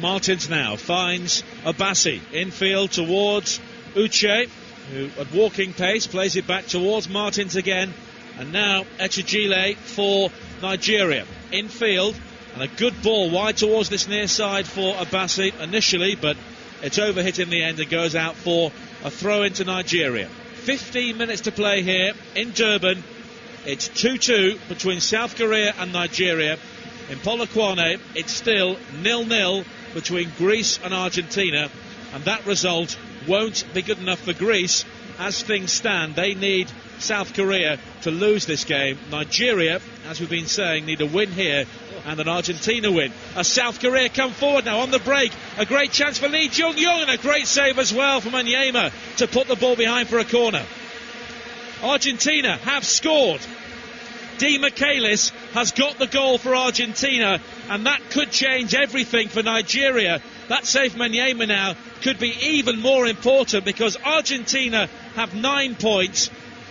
Martins now finds Abassi infield towards Uche, who at walking pace plays it back towards Martins again, and now Echiejeli for Nigeria infield, and a good ball wide towards this near side for Abassi initially, but it's overhit in the end and goes out for a throw into Nigeria. 15 minutes to play here in Durban. It's 2-2 between South Korea and Nigeria. In Polokwane, it's still 0-0 between Greece and Argentina, and that result won't be good enough for Greece. As things stand, they need South Korea to lose this game. Nigeria, as we've been saying, need a win here and an Argentina win. As South Korea come forward now on the break, a great chance for Lee Jung-young, and a great save as well from Onyema to put the ball behind for a corner. Argentina have scored. Di Michaelis has got the goal for Argentina, and that could change everything for Nigeria. That save from Onyema now could be even more important, because Argentina have 9 points,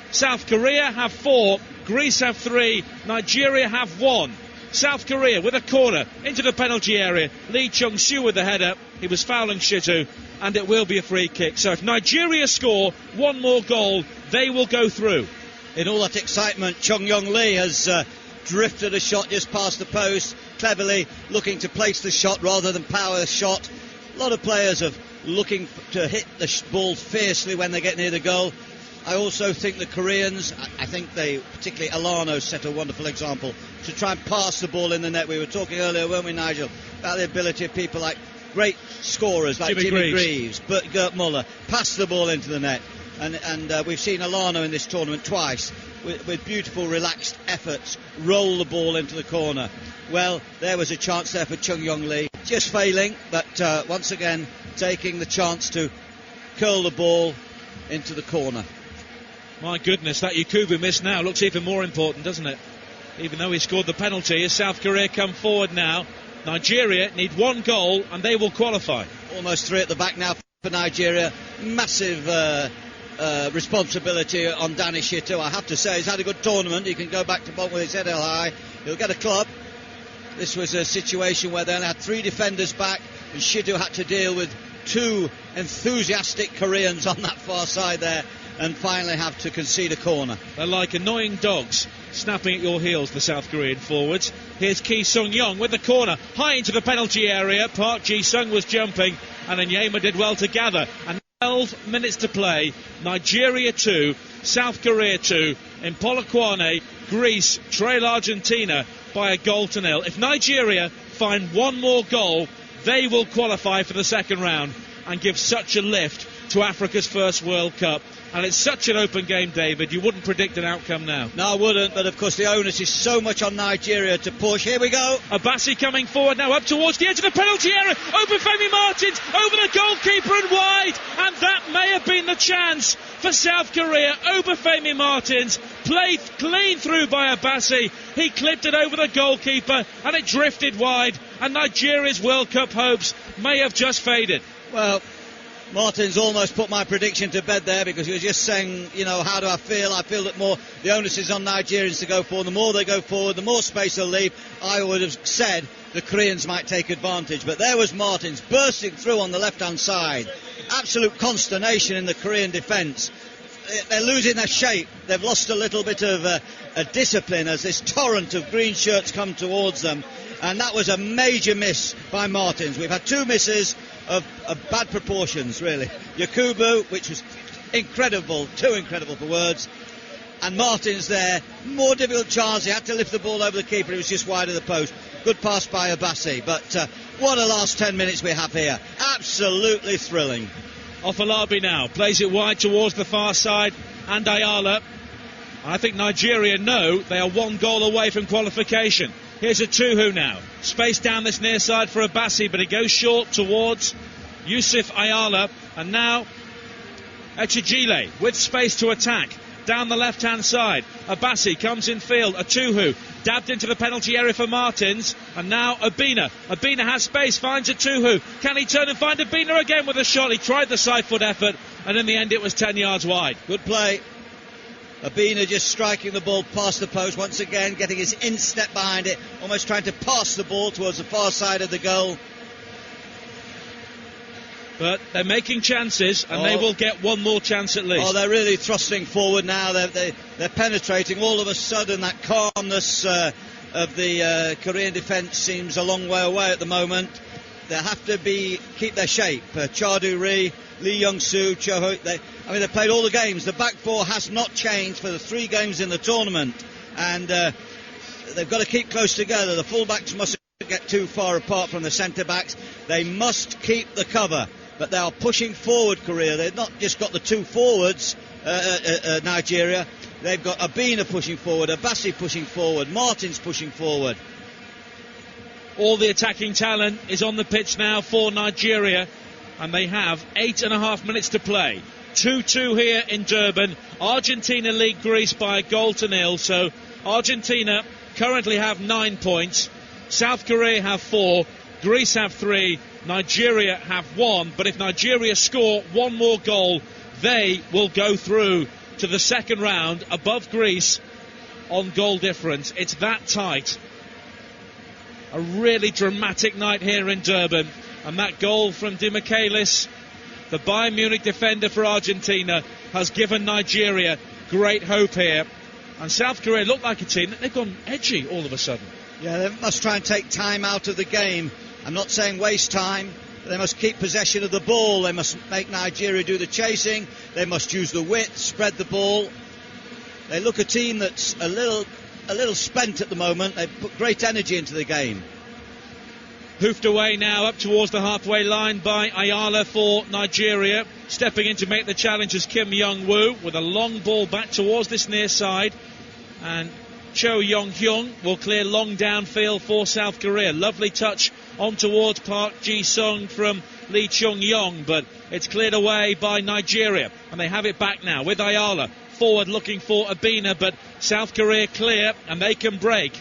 South Korea have 4, Greece have 3, Nigeria have 1. South Korea with a corner into the penalty area. Lee Chung-soo with the header. He was fouling Shitu, and it will be a free kick. So if Nigeria score one more goal, they will go through. In all that excitement, Chung-young Lee has drifted a shot just past the post, cleverly looking to place the shot rather than power the shot. A lot of players are looking to hit the ball fiercely when they get near the goal. I also think the Koreans, I think they, particularly Alano, set a wonderful example to try and pass the ball in the net. We were talking earlier, weren't we, Nigel, about the ability of people like great scorers like Jimmy Greaves, Gert Muller, pass the ball into the net. And we've seen Alano in this tournament twice with beautiful relaxed efforts roll the ball into the corner. Well, there was a chance there for Chung-young Lee, just failing, but once again taking the chance to curl the ball into the corner. My goodness, that Yakubu miss now looks even more important, doesn't it? Even though he scored the penalty, as South Korea come forward now, Nigeria need one goal and they will qualify. Almost 3 at the back now for Nigeria. Massive responsibility on Danny Shitu. I have to say, he's had a good tournament. He can go back to bottom with his head held high. He'll get a club. This was a situation where they only had 3 defenders back, and Shitu had to deal with 2 enthusiastic Koreans on that far side there, and finally have to concede a corner. They're like annoying dogs snapping at your heels, the South Korean forwards. Here's Ki Sung-young with the corner, high into the penalty area. Park Ji-sung was jumping, and Onyema did well to gather. And 12 minutes to play. Nigeria 2, South Korea 2. In Polokwane, Greece trail Argentina by 1-0. If Nigeria find one more goal, they will qualify for the second round and give such a lift to Africa's first World Cup. And it's such an open game, David, you wouldn't predict an outcome now. No, I wouldn't, but of course the onus is so much on Nigeria to push. Here we go. Abassi coming forward now, up towards the edge of the penalty area. Obafemi Martins over the goalkeeper and wide. And that may have been the chance for South Korea. Obafemi Martins played clean through by Abassi. He clipped it over the goalkeeper and it drifted wide. And Nigeria's World Cup hopes may have just faded. Well, Martins almost put my prediction to bed there, because he was just saying, you know, how do I feel? I feel that the onus is on Nigerians to go forward. The more they go forward, the more space they'll leave. I would have said the Koreans might take advantage. But there was Martins bursting through on the left-hand side. Absolute consternation in the Korean defence. They're losing their shape. They've lost a little bit of a discipline as this torrent of green shirts come towards them. And that was a major miss by Martins. We've had two misses of bad proportions, really. Yakubu, which was incredible, too incredible for words. And Martins there, more difficult chance. He had to lift the ball over the keeper. It was just wide of the post. Good pass by Abassi. But what a last 10 minutes we have here. Absolutely thrilling. Ofalabi now plays it wide towards the far side, and Ayala. I think Nigeria know they are one goal away from qualification. Here's a Tuhu now. Space down this near side for Abassi, but it goes short towards Yusuf Ayala. And now Echejile with space to attack. Down the left-hand side. Abassi comes in field. A Tuhu dabbed into the penalty area for Martins. And now Obina. Obina has space, finds a Tuhu. Can he turn and find Obina again with a shot? He tried the side foot effort, and in the end it was 10 yards wide. Good play. Obina just striking the ball past the post once again, getting his instep behind it, almost trying to pass the ball towards the far side of the goal. But they're making chances, and they will get one more chance at least. Oh, they're really thrusting forward now. They're penetrating. All of a sudden, that calmness of the Korean defence seems a long way away at the moment. They have to keep their shape. Chadu Ri, Lee Young-soo, Cho Ho, they played all the games. The back four has not changed for the 3 games in the tournament. And they've got to keep close together. The full-backs mustn't get too far apart from the centre-backs. They must keep the cover. But they are pushing forward, Korea. They've not just got the 2 forwards, Nigeria. They've got Obina pushing forward, Abassi pushing forward, Martins pushing forward. All the attacking talent is on the pitch now for Nigeria, and they have 8.5 minutes to play. 2-2 here in Durban. Argentina lead Greece by 1-0. So Argentina currently have 9 points. South Korea have 4. Greece have 3. Nigeria have 1. But if Nigeria score one more goal, they will go through to the second round above Greece on goal difference. It's that tight. A really dramatic night here in Durban. And that goal from Di Michaelis, the Bayern Munich defender for Argentina, has given Nigeria great hope here. And South Korea look like a team that they've gone edgy all of a sudden. Yeah, they must try and take time out of the game. I'm not saying waste time, but they must keep possession of the ball. They must make Nigeria do the chasing. They must use the width, spread the ball. They look a team that's a little spent at the moment. They put great energy into the game. Hoofed away now up towards the halfway line by Ayala for Nigeria. Stepping in to make the challenge is Kim Young-woo with a long ball back towards this near side. And Cho Yong-hyun will clear long downfield for South Korea. Lovely touch on towards Park Ji-sung from Lee Chung-yong, but it's cleared away by Nigeria. And they have it back now with Ayala. Forward looking for Obina, but South Korea clear and they can break.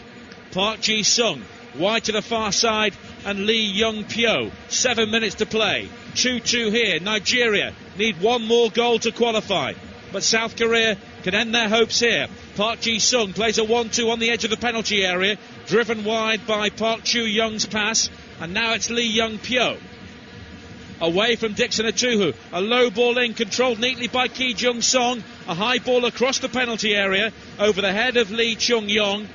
Park Ji-sung wide to the far side and Lee Young-pyo. 7 minutes to play. 2-2 here. Nigeria need one more goal to qualify. But South Korea can end their hopes here. Park Ji-sung plays a 1-2 on the edge of the penalty area. Driven wide by Park Chu-young's pass. And now it's Lee Young-pyo. Away from Dixon Atuhu. A low ball in, controlled neatly by Ki Jung-song. A high ball across the penalty area over the head of Lee Chung-yong,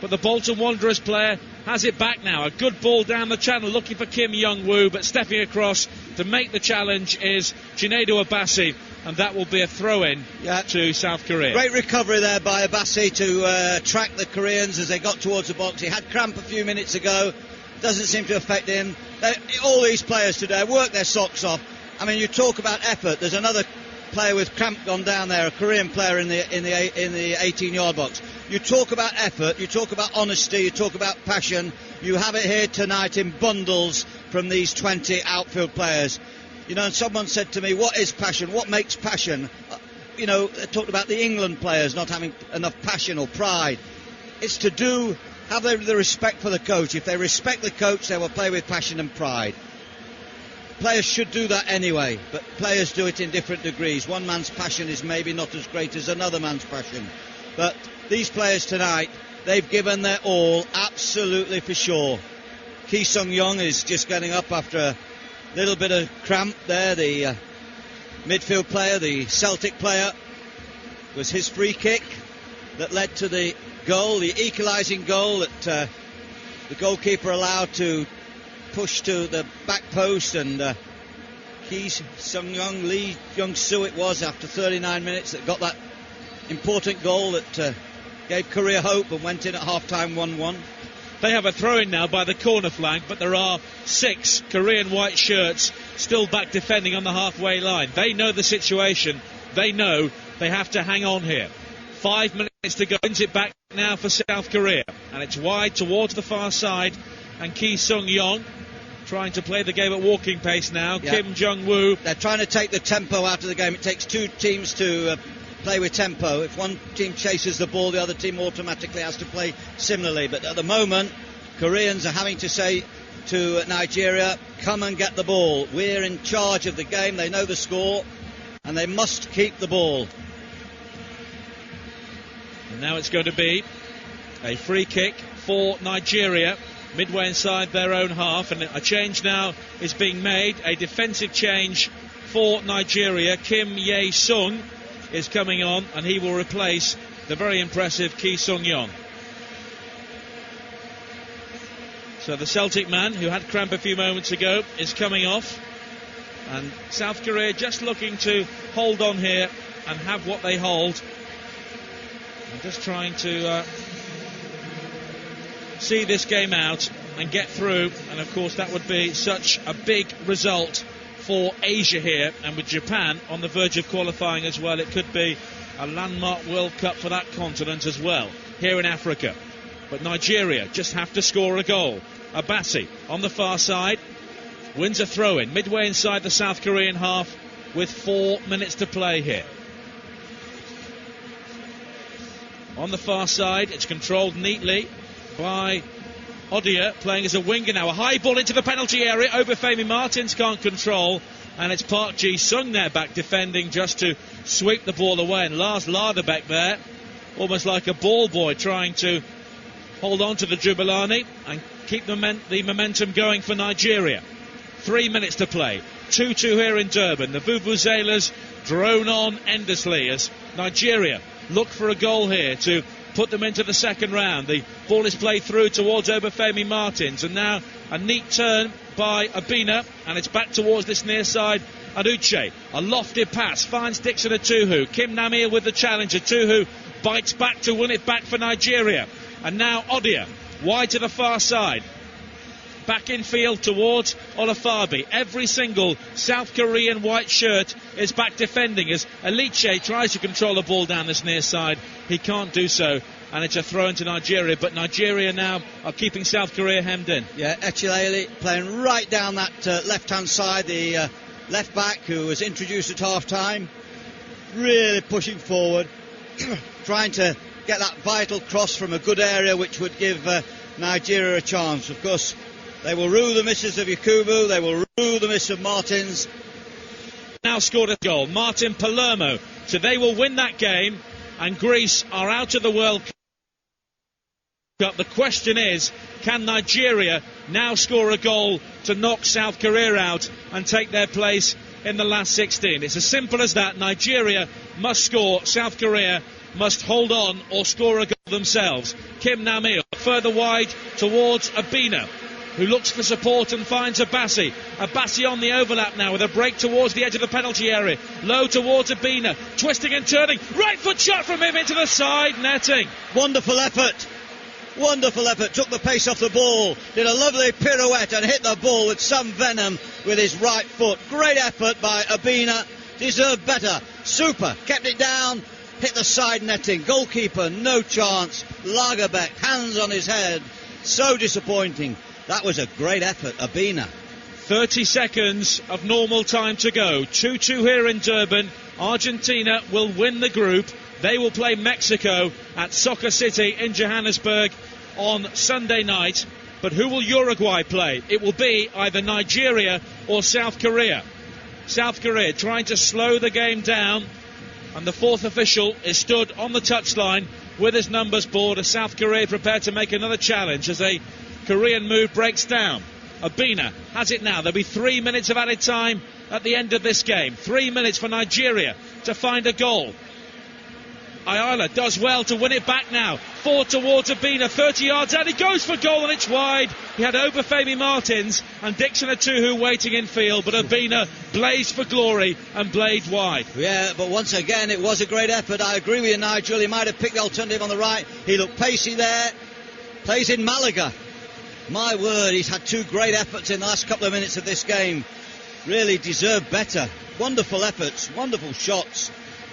but the Bolton Wanderers player has it back now. A good ball down the channel looking for Kim Young-woo, but stepping across to make the challenge is Chinedu Abassi, and that will be a throw-in to South Korea. Great recovery there by Abassi to track the Koreans as they got towards the box. He had cramp a few minutes ago. Doesn't seem to affect him. All these players today work their socks off. I mean, you talk about effort. There's another player with cramp gone down there, a Korean player in the 18-yard box. You talk about effort, you talk about honesty, you talk about passion. You have it here tonight in bundles from these 20 outfield players. You know, and someone said to me, what is passion? What makes passion? You know, they talked about the England players not having enough passion or pride. It's to have the respect for the coach. If they respect the coach, they will play with passion and pride. Players should do that anyway, but players do it in different degrees. One man's passion is maybe not as great as another man's passion. But these players tonight, they've given their all, absolutely for sure. Ki Sung-yong is just getting up after a little bit of cramp there. The midfield player, the Celtic player, was his free kick that led to the goal, the equalising goal that the goalkeeper allowed to push to the back post, and Ki Sung-yong, Lee Young-soo it was, after 39 minutes, that got that important goal that gave Korea hope and went in at half-time 1-1. They have a throw-in now by the corner flank, but there are 6 Korean white shirts still back defending on the halfway line. They know the situation. They know they have to hang on here. 5 minutes to go. Wins it back now for South Korea, and it's wide towards the far side, and Ki Sung-yong trying to play the game at walking pace now. Kim Jung-woo. They're trying to take the tempo out of the game. It takes two teams to play with tempo. If one team chases the ball, the other team automatically has to play similarly. But at the moment, Koreans are having to say to Nigeria, come and get the ball. We're in charge of the game. They know the score, and they must keep the ball. And now it's going to be a free kick for Nigeria, midway inside their own half, and a change now is being made, a defensive change for Nigeria. Kim Ye-sung is coming on, and he will replace the very impressive Ki Sung-yong. So the Celtic man, who had cramp a few moments ago, is coming off, and South Korea just looking to hold on here and have what they hold, and just trying to see this game out and get through. And of course that would be such a big result for Asia here, and with Japan on the verge of qualifying as well, it could be a landmark World Cup for that continent as well here in Africa. But Nigeria just have to score a goal. Abassi on the far side wins a throw-in midway inside the South Korean half with 4 minutes to play here. On the far side, it's controlled neatly by Odia, playing as a winger now. A high ball into the penalty area. Obafemi Martins can't control, and it's Park Ji-sung there back defending just to sweep the ball away. And Lars Laderbäck there, almost like a ball boy, trying to hold on to the Jubilani and keep the momentum going for Nigeria. 3 minutes to play. 2-2 here in Durban. The Vuvuzelas drone on endlessly as Nigeria look for a goal here to put them into the second round. The ball is played through towards Obafemi Martins, and now a neat turn by Abina, and it's back towards this near side Aduche. A lofted pass finds Dixon Atuhu. Kim Namir with the challenge. Atuhu bites back to win it back for Nigeria, and now Odia wide to the far side. Back in field towards Olafabi. Every single South Korean white shirt is back defending as Eliche tries to control the ball down this near side. He can't do so, and it's a throw into Nigeria. But Nigeria now are keeping South Korea hemmed in. Yeah, Echilele playing right down that left-hand side. The left back who was introduced at half-time, really pushing forward, trying to get that vital cross from a good area which would give Nigeria a chance. Of course, they will rue the misses of Yakubu. They will rue the miss of Martins. Now scored a goal, Martin Palermo. So they will win that game, and Greece are out of the World Cup. The question is, can Nigeria now score a goal to knock South Korea out and take their place in the last 16. It's as simple as that. Nigeria must score. South Korea must hold on or score a goal themselves. Kim Nam-il further wide towards Abina, who looks for support and finds Abassi. Abassi on the overlap now with a break towards the edge of the penalty area. Low towards Abina, twisting and turning. Right foot shot from him into the side netting. Wonderful effort. Wonderful effort. Took the pace off the ball. Did a lovely pirouette and hit the ball with some venom with his right foot. Great effort by Abina. Deserved better. Super. Kept it down. Hit the side netting. Goalkeeper, no chance. Lagerbeck, hands on his head. So disappointing. That was a great effort, Abina. 30 seconds of normal time to go. 2-2 here in Durban. Argentina will win the group. They will play Mexico at Soccer City in Johannesburg on Sunday night. But who will Uruguay play? It will be either Nigeria or South Korea. South Korea trying to slow the game down. And the fourth official is stood on the touchline with his numbers board as South Korea prepared to make another challenge as a Korean move breaks down. Abina has it now. There'll be 3 minutes of added time at the end of this game. 3 minutes for Nigeria to find a goal. Ayala does well to win it back now. Forward towards Abina, 30 yards out. He goes for goal and it's wide. He had Obafemi Martins and Dixon Atuhu waiting in field, but Abina blazed for glory and blazed wide. Yeah, but once again, it was a great effort. I agree with you, Nigel. He might have picked the alternative on the right. He looked pacey there. Plays in Malaga. My word, he's had two great efforts in the last couple of minutes of this game. Really deserved better. Wonderful efforts, wonderful shots.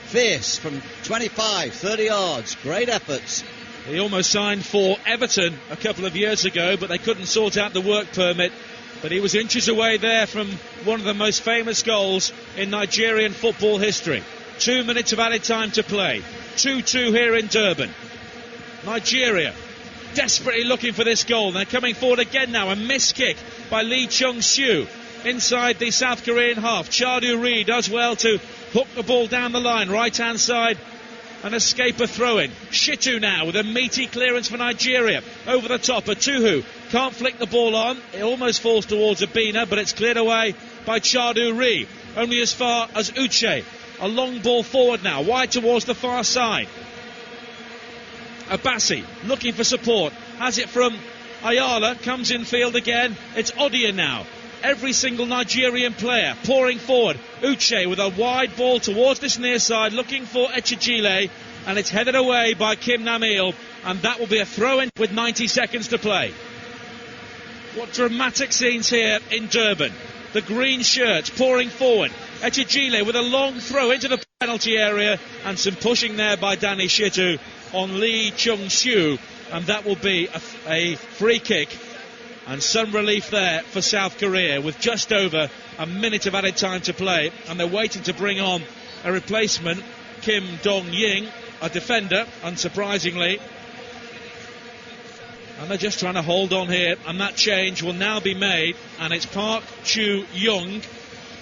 Fierce from 25, 30 yards. Great efforts. He almost signed for Everton a couple of years ago, but they couldn't sort out the work permit. But he was inches away there from one of the most famous goals in Nigerian football history. 2 minutes of added time to play. 2-2 here in Durban. Nigeria desperately looking for this goal. They're coming forward again now. A missed kick by Lee Chung-soo inside the South Korean half. Chadu Ri does well to hook the ball down the line, right hand side, and escape a throw-in. Shitu now with a meaty clearance for Nigeria. Over the top, Atuhu can't flick the ball on. It almost falls towards Abina, but it's cleared away by Chadu Ri. Only as far as Uche. A long ball forward now, wide towards the far side. Abassi looking for support. Has it from Ayala, comes in field again. It's Odia now. Every single Nigerian player pouring forward. Uche with a wide ball towards this near side, looking for Echejile, and it's headed away by Kim Nam-il, and that will be a throw-in with 90 seconds to play. What dramatic scenes here in Durban. The green shirts pouring forward. Echejile with a long throw into the penalty area, and some pushing there by Danny Shitu on Lee Chung-soo, and that will be a free kick. And some relief there for South Korea with just over a minute of added time to play. And they're waiting to bring on a replacement, Kim Dong-ying, a defender, unsurprisingly. And they're just trying to hold on here. And that change will now be made. And it's Park Chu-young,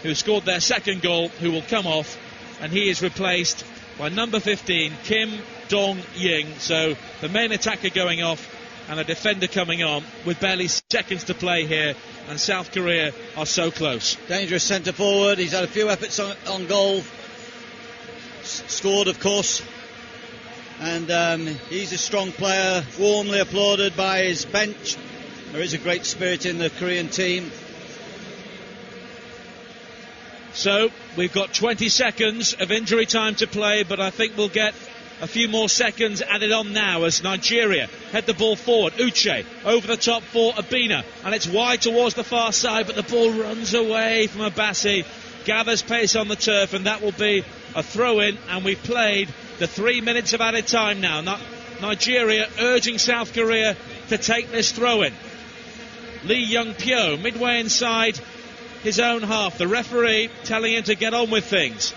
who scored their second goal, who will come off. And he is replaced by number 15, Kim Dong-ying. So the main attacker going off, and a defender coming on with barely seconds to play here, and South Korea are so close. Dangerous centre forward. He's had a few efforts on goal. Scored, of course. And he's a strong player, warmly applauded by his bench. There is a great spirit in the Korean team. So we've got 20 seconds of injury time to play, but I think we'll get a few more seconds added on now as Nigeria head the ball forward. Uche over the top for Abina, and it's wide towards the far side, but the ball runs away from Abassi, gathers pace on the turf, and that will be a throw-in. And we've played the 3 minutes of added time now. Nigeria urging South Korea to take this throw-in. Lee Young-pyo midway inside his own half. The referee telling him to get on with things.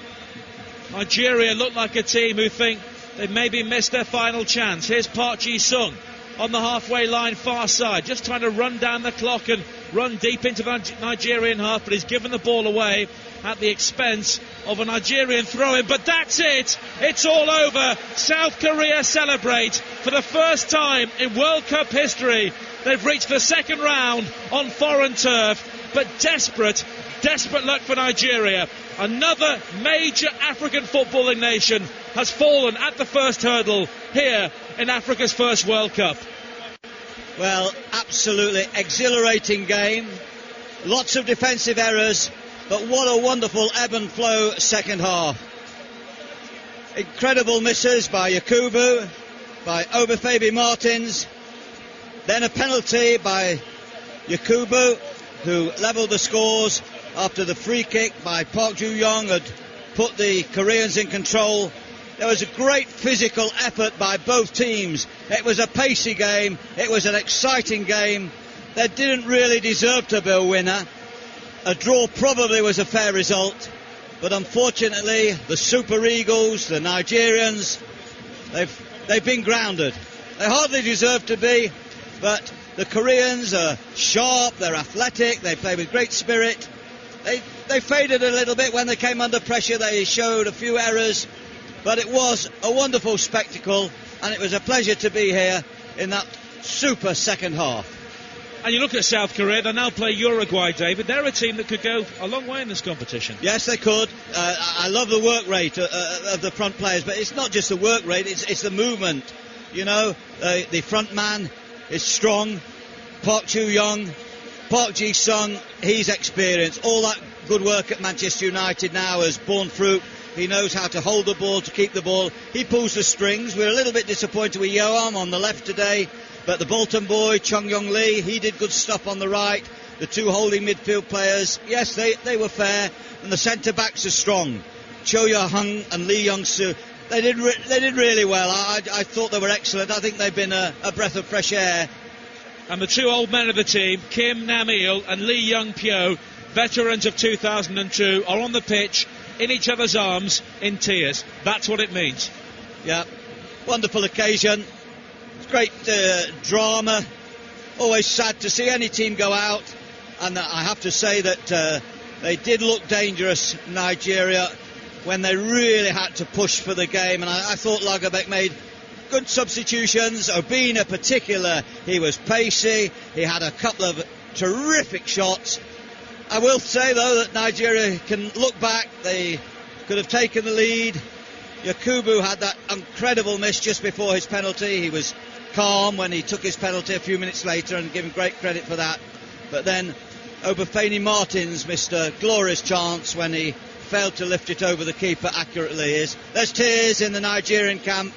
Nigeria look like a team who think they've maybe missed their final chance. Here's Park Ji-sung on the halfway line far side, just trying to run down the clock and run deep into the Nigerian half, but he's given the ball away at the expense of a Nigerian throw-in. But that's it. It's all over. South Korea celebrate for the first time in World Cup history. They've reached the second round on foreign turf. but desperate luck for Nigeria. Another major African footballing nation has fallen at the first hurdle here in Africa's first World Cup. Well, absolutely exhilarating game. Lots of defensive errors, but what a wonderful ebb and flow second half. Incredible misses by Yakubu, by Obafemi Martins, then a penalty by Yakubu, who levelled the scores after the free kick by Park Ju-young had put the Koreans in control. There was a great physical effort by both teams. It was a pacey game, it was an exciting game. They didn't really deserve to be a winner. A draw probably was a fair result, but unfortunately the Super Eagles, the Nigerians, they've been grounded. They hardly deserve to be, but the Koreans are sharp, they're athletic, they play with great spirit. They faded a little bit when they came under pressure. They showed a few errors, but it was a wonderful spectacle, and it was a pleasure to be here in that super second half. And you look at South Korea, they now play Uruguay, David. They're a team that could go a long way in this competition. Yes, they could. I love the work rate of the front players, but it's not just the work rate, it's the movement. You know, the front man is strong. Park Ju-young, Park Ji-sung, he's experienced. All that good work at Manchester United now has borne fruit. He knows how to hold the ball, to keep the ball. He pulls the strings. We're a little bit disappointed with Yoam on the left today, but the Bolton boy, Chung Yong Lee, he did good stuff on the right. The two holding midfield players, yes, they were fair, and the centre-backs are strong. Cho Ya-hung and Lee Young-soo, they did really well. I thought they were excellent. I think they've been a breath of fresh air. And the two old men of the team, Kim Nam-il and Lee Young-pyo, veterans of 2002, are on the pitch, in each other's arms, in tears. That's what it means. Yeah, wonderful occasion. Great drama. Always sad to see any team go out, and I have to say that they did look dangerous, Nigeria, when they really had to push for the game, and I thought Lagerbäck made good substitutions. Obina particular, he was pacey, he had a couple of terrific shots. I will say though that Nigeria can look back, they could have taken the lead. Yakubu had that incredible miss just before his penalty. He was calm when he took his penalty a few minutes later, and give him great credit for that. But then Obafemi Martins missed a glorious chance when he failed to lift it over the keeper accurately. There's tears in the Nigerian camp,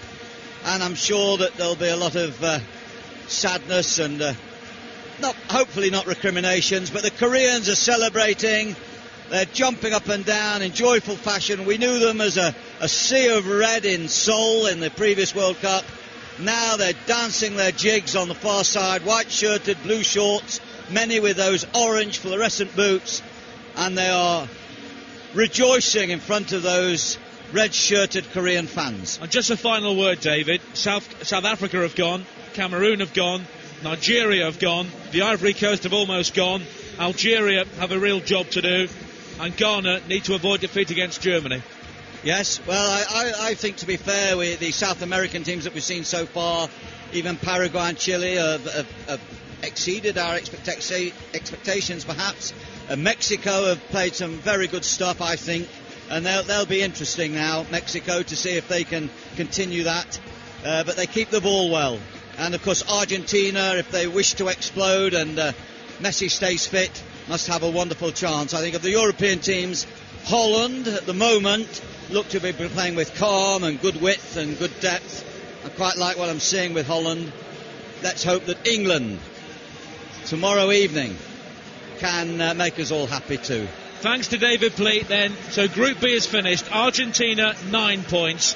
and I'm sure that there'll be a lot of sadness and hopefully not recriminations, but the Koreans are celebrating. They're jumping up and down in joyful fashion. We knew them as a sea of red in Seoul in the previous World Cup. Now they're dancing their jigs on the far side, white shirted, blue shorts, many with those orange fluorescent boots, and they are rejoicing in front of those red-shirted Korean fans. And just a final word, David. South Africa have gone, Cameroon have gone, Nigeria have gone, the Ivory Coast have almost gone, Algeria have a real job to do, and Ghana need to avoid defeat against Germany. Yes, well, I think, to be fair, with the South American teams that we've seen so far, even Paraguay and Chile have exceeded our expectations, perhaps. Mexico have played some very good stuff, I think, and they'll be interesting now, Mexico, to see if they can continue that. But they keep the ball well. And, of course, Argentina, if they wish to explode and Messi stays fit, must have a wonderful chance. I think of the European teams, Holland, at the moment, look to be playing with calm and good width and good depth. I quite like what I'm seeing with Holland. Let's hope that England, tomorrow evening, can make us all happy too. Thanks to David Pleat then. So Group B is finished. Argentina 9 points,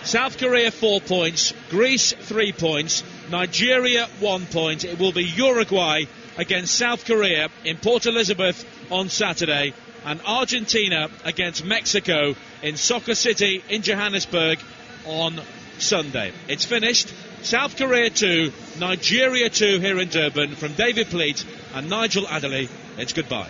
South Korea 4 points, Greece 3 points, Nigeria 1 point. It will be Uruguay against South Korea in Port Elizabeth on Saturday, and Argentina against Mexico in Soccer City in Johannesburg on Sunday. It's finished. South Korea 2, Nigeria 2 here in Durban. From David Pleat and Nigel Adderley, it's goodbye.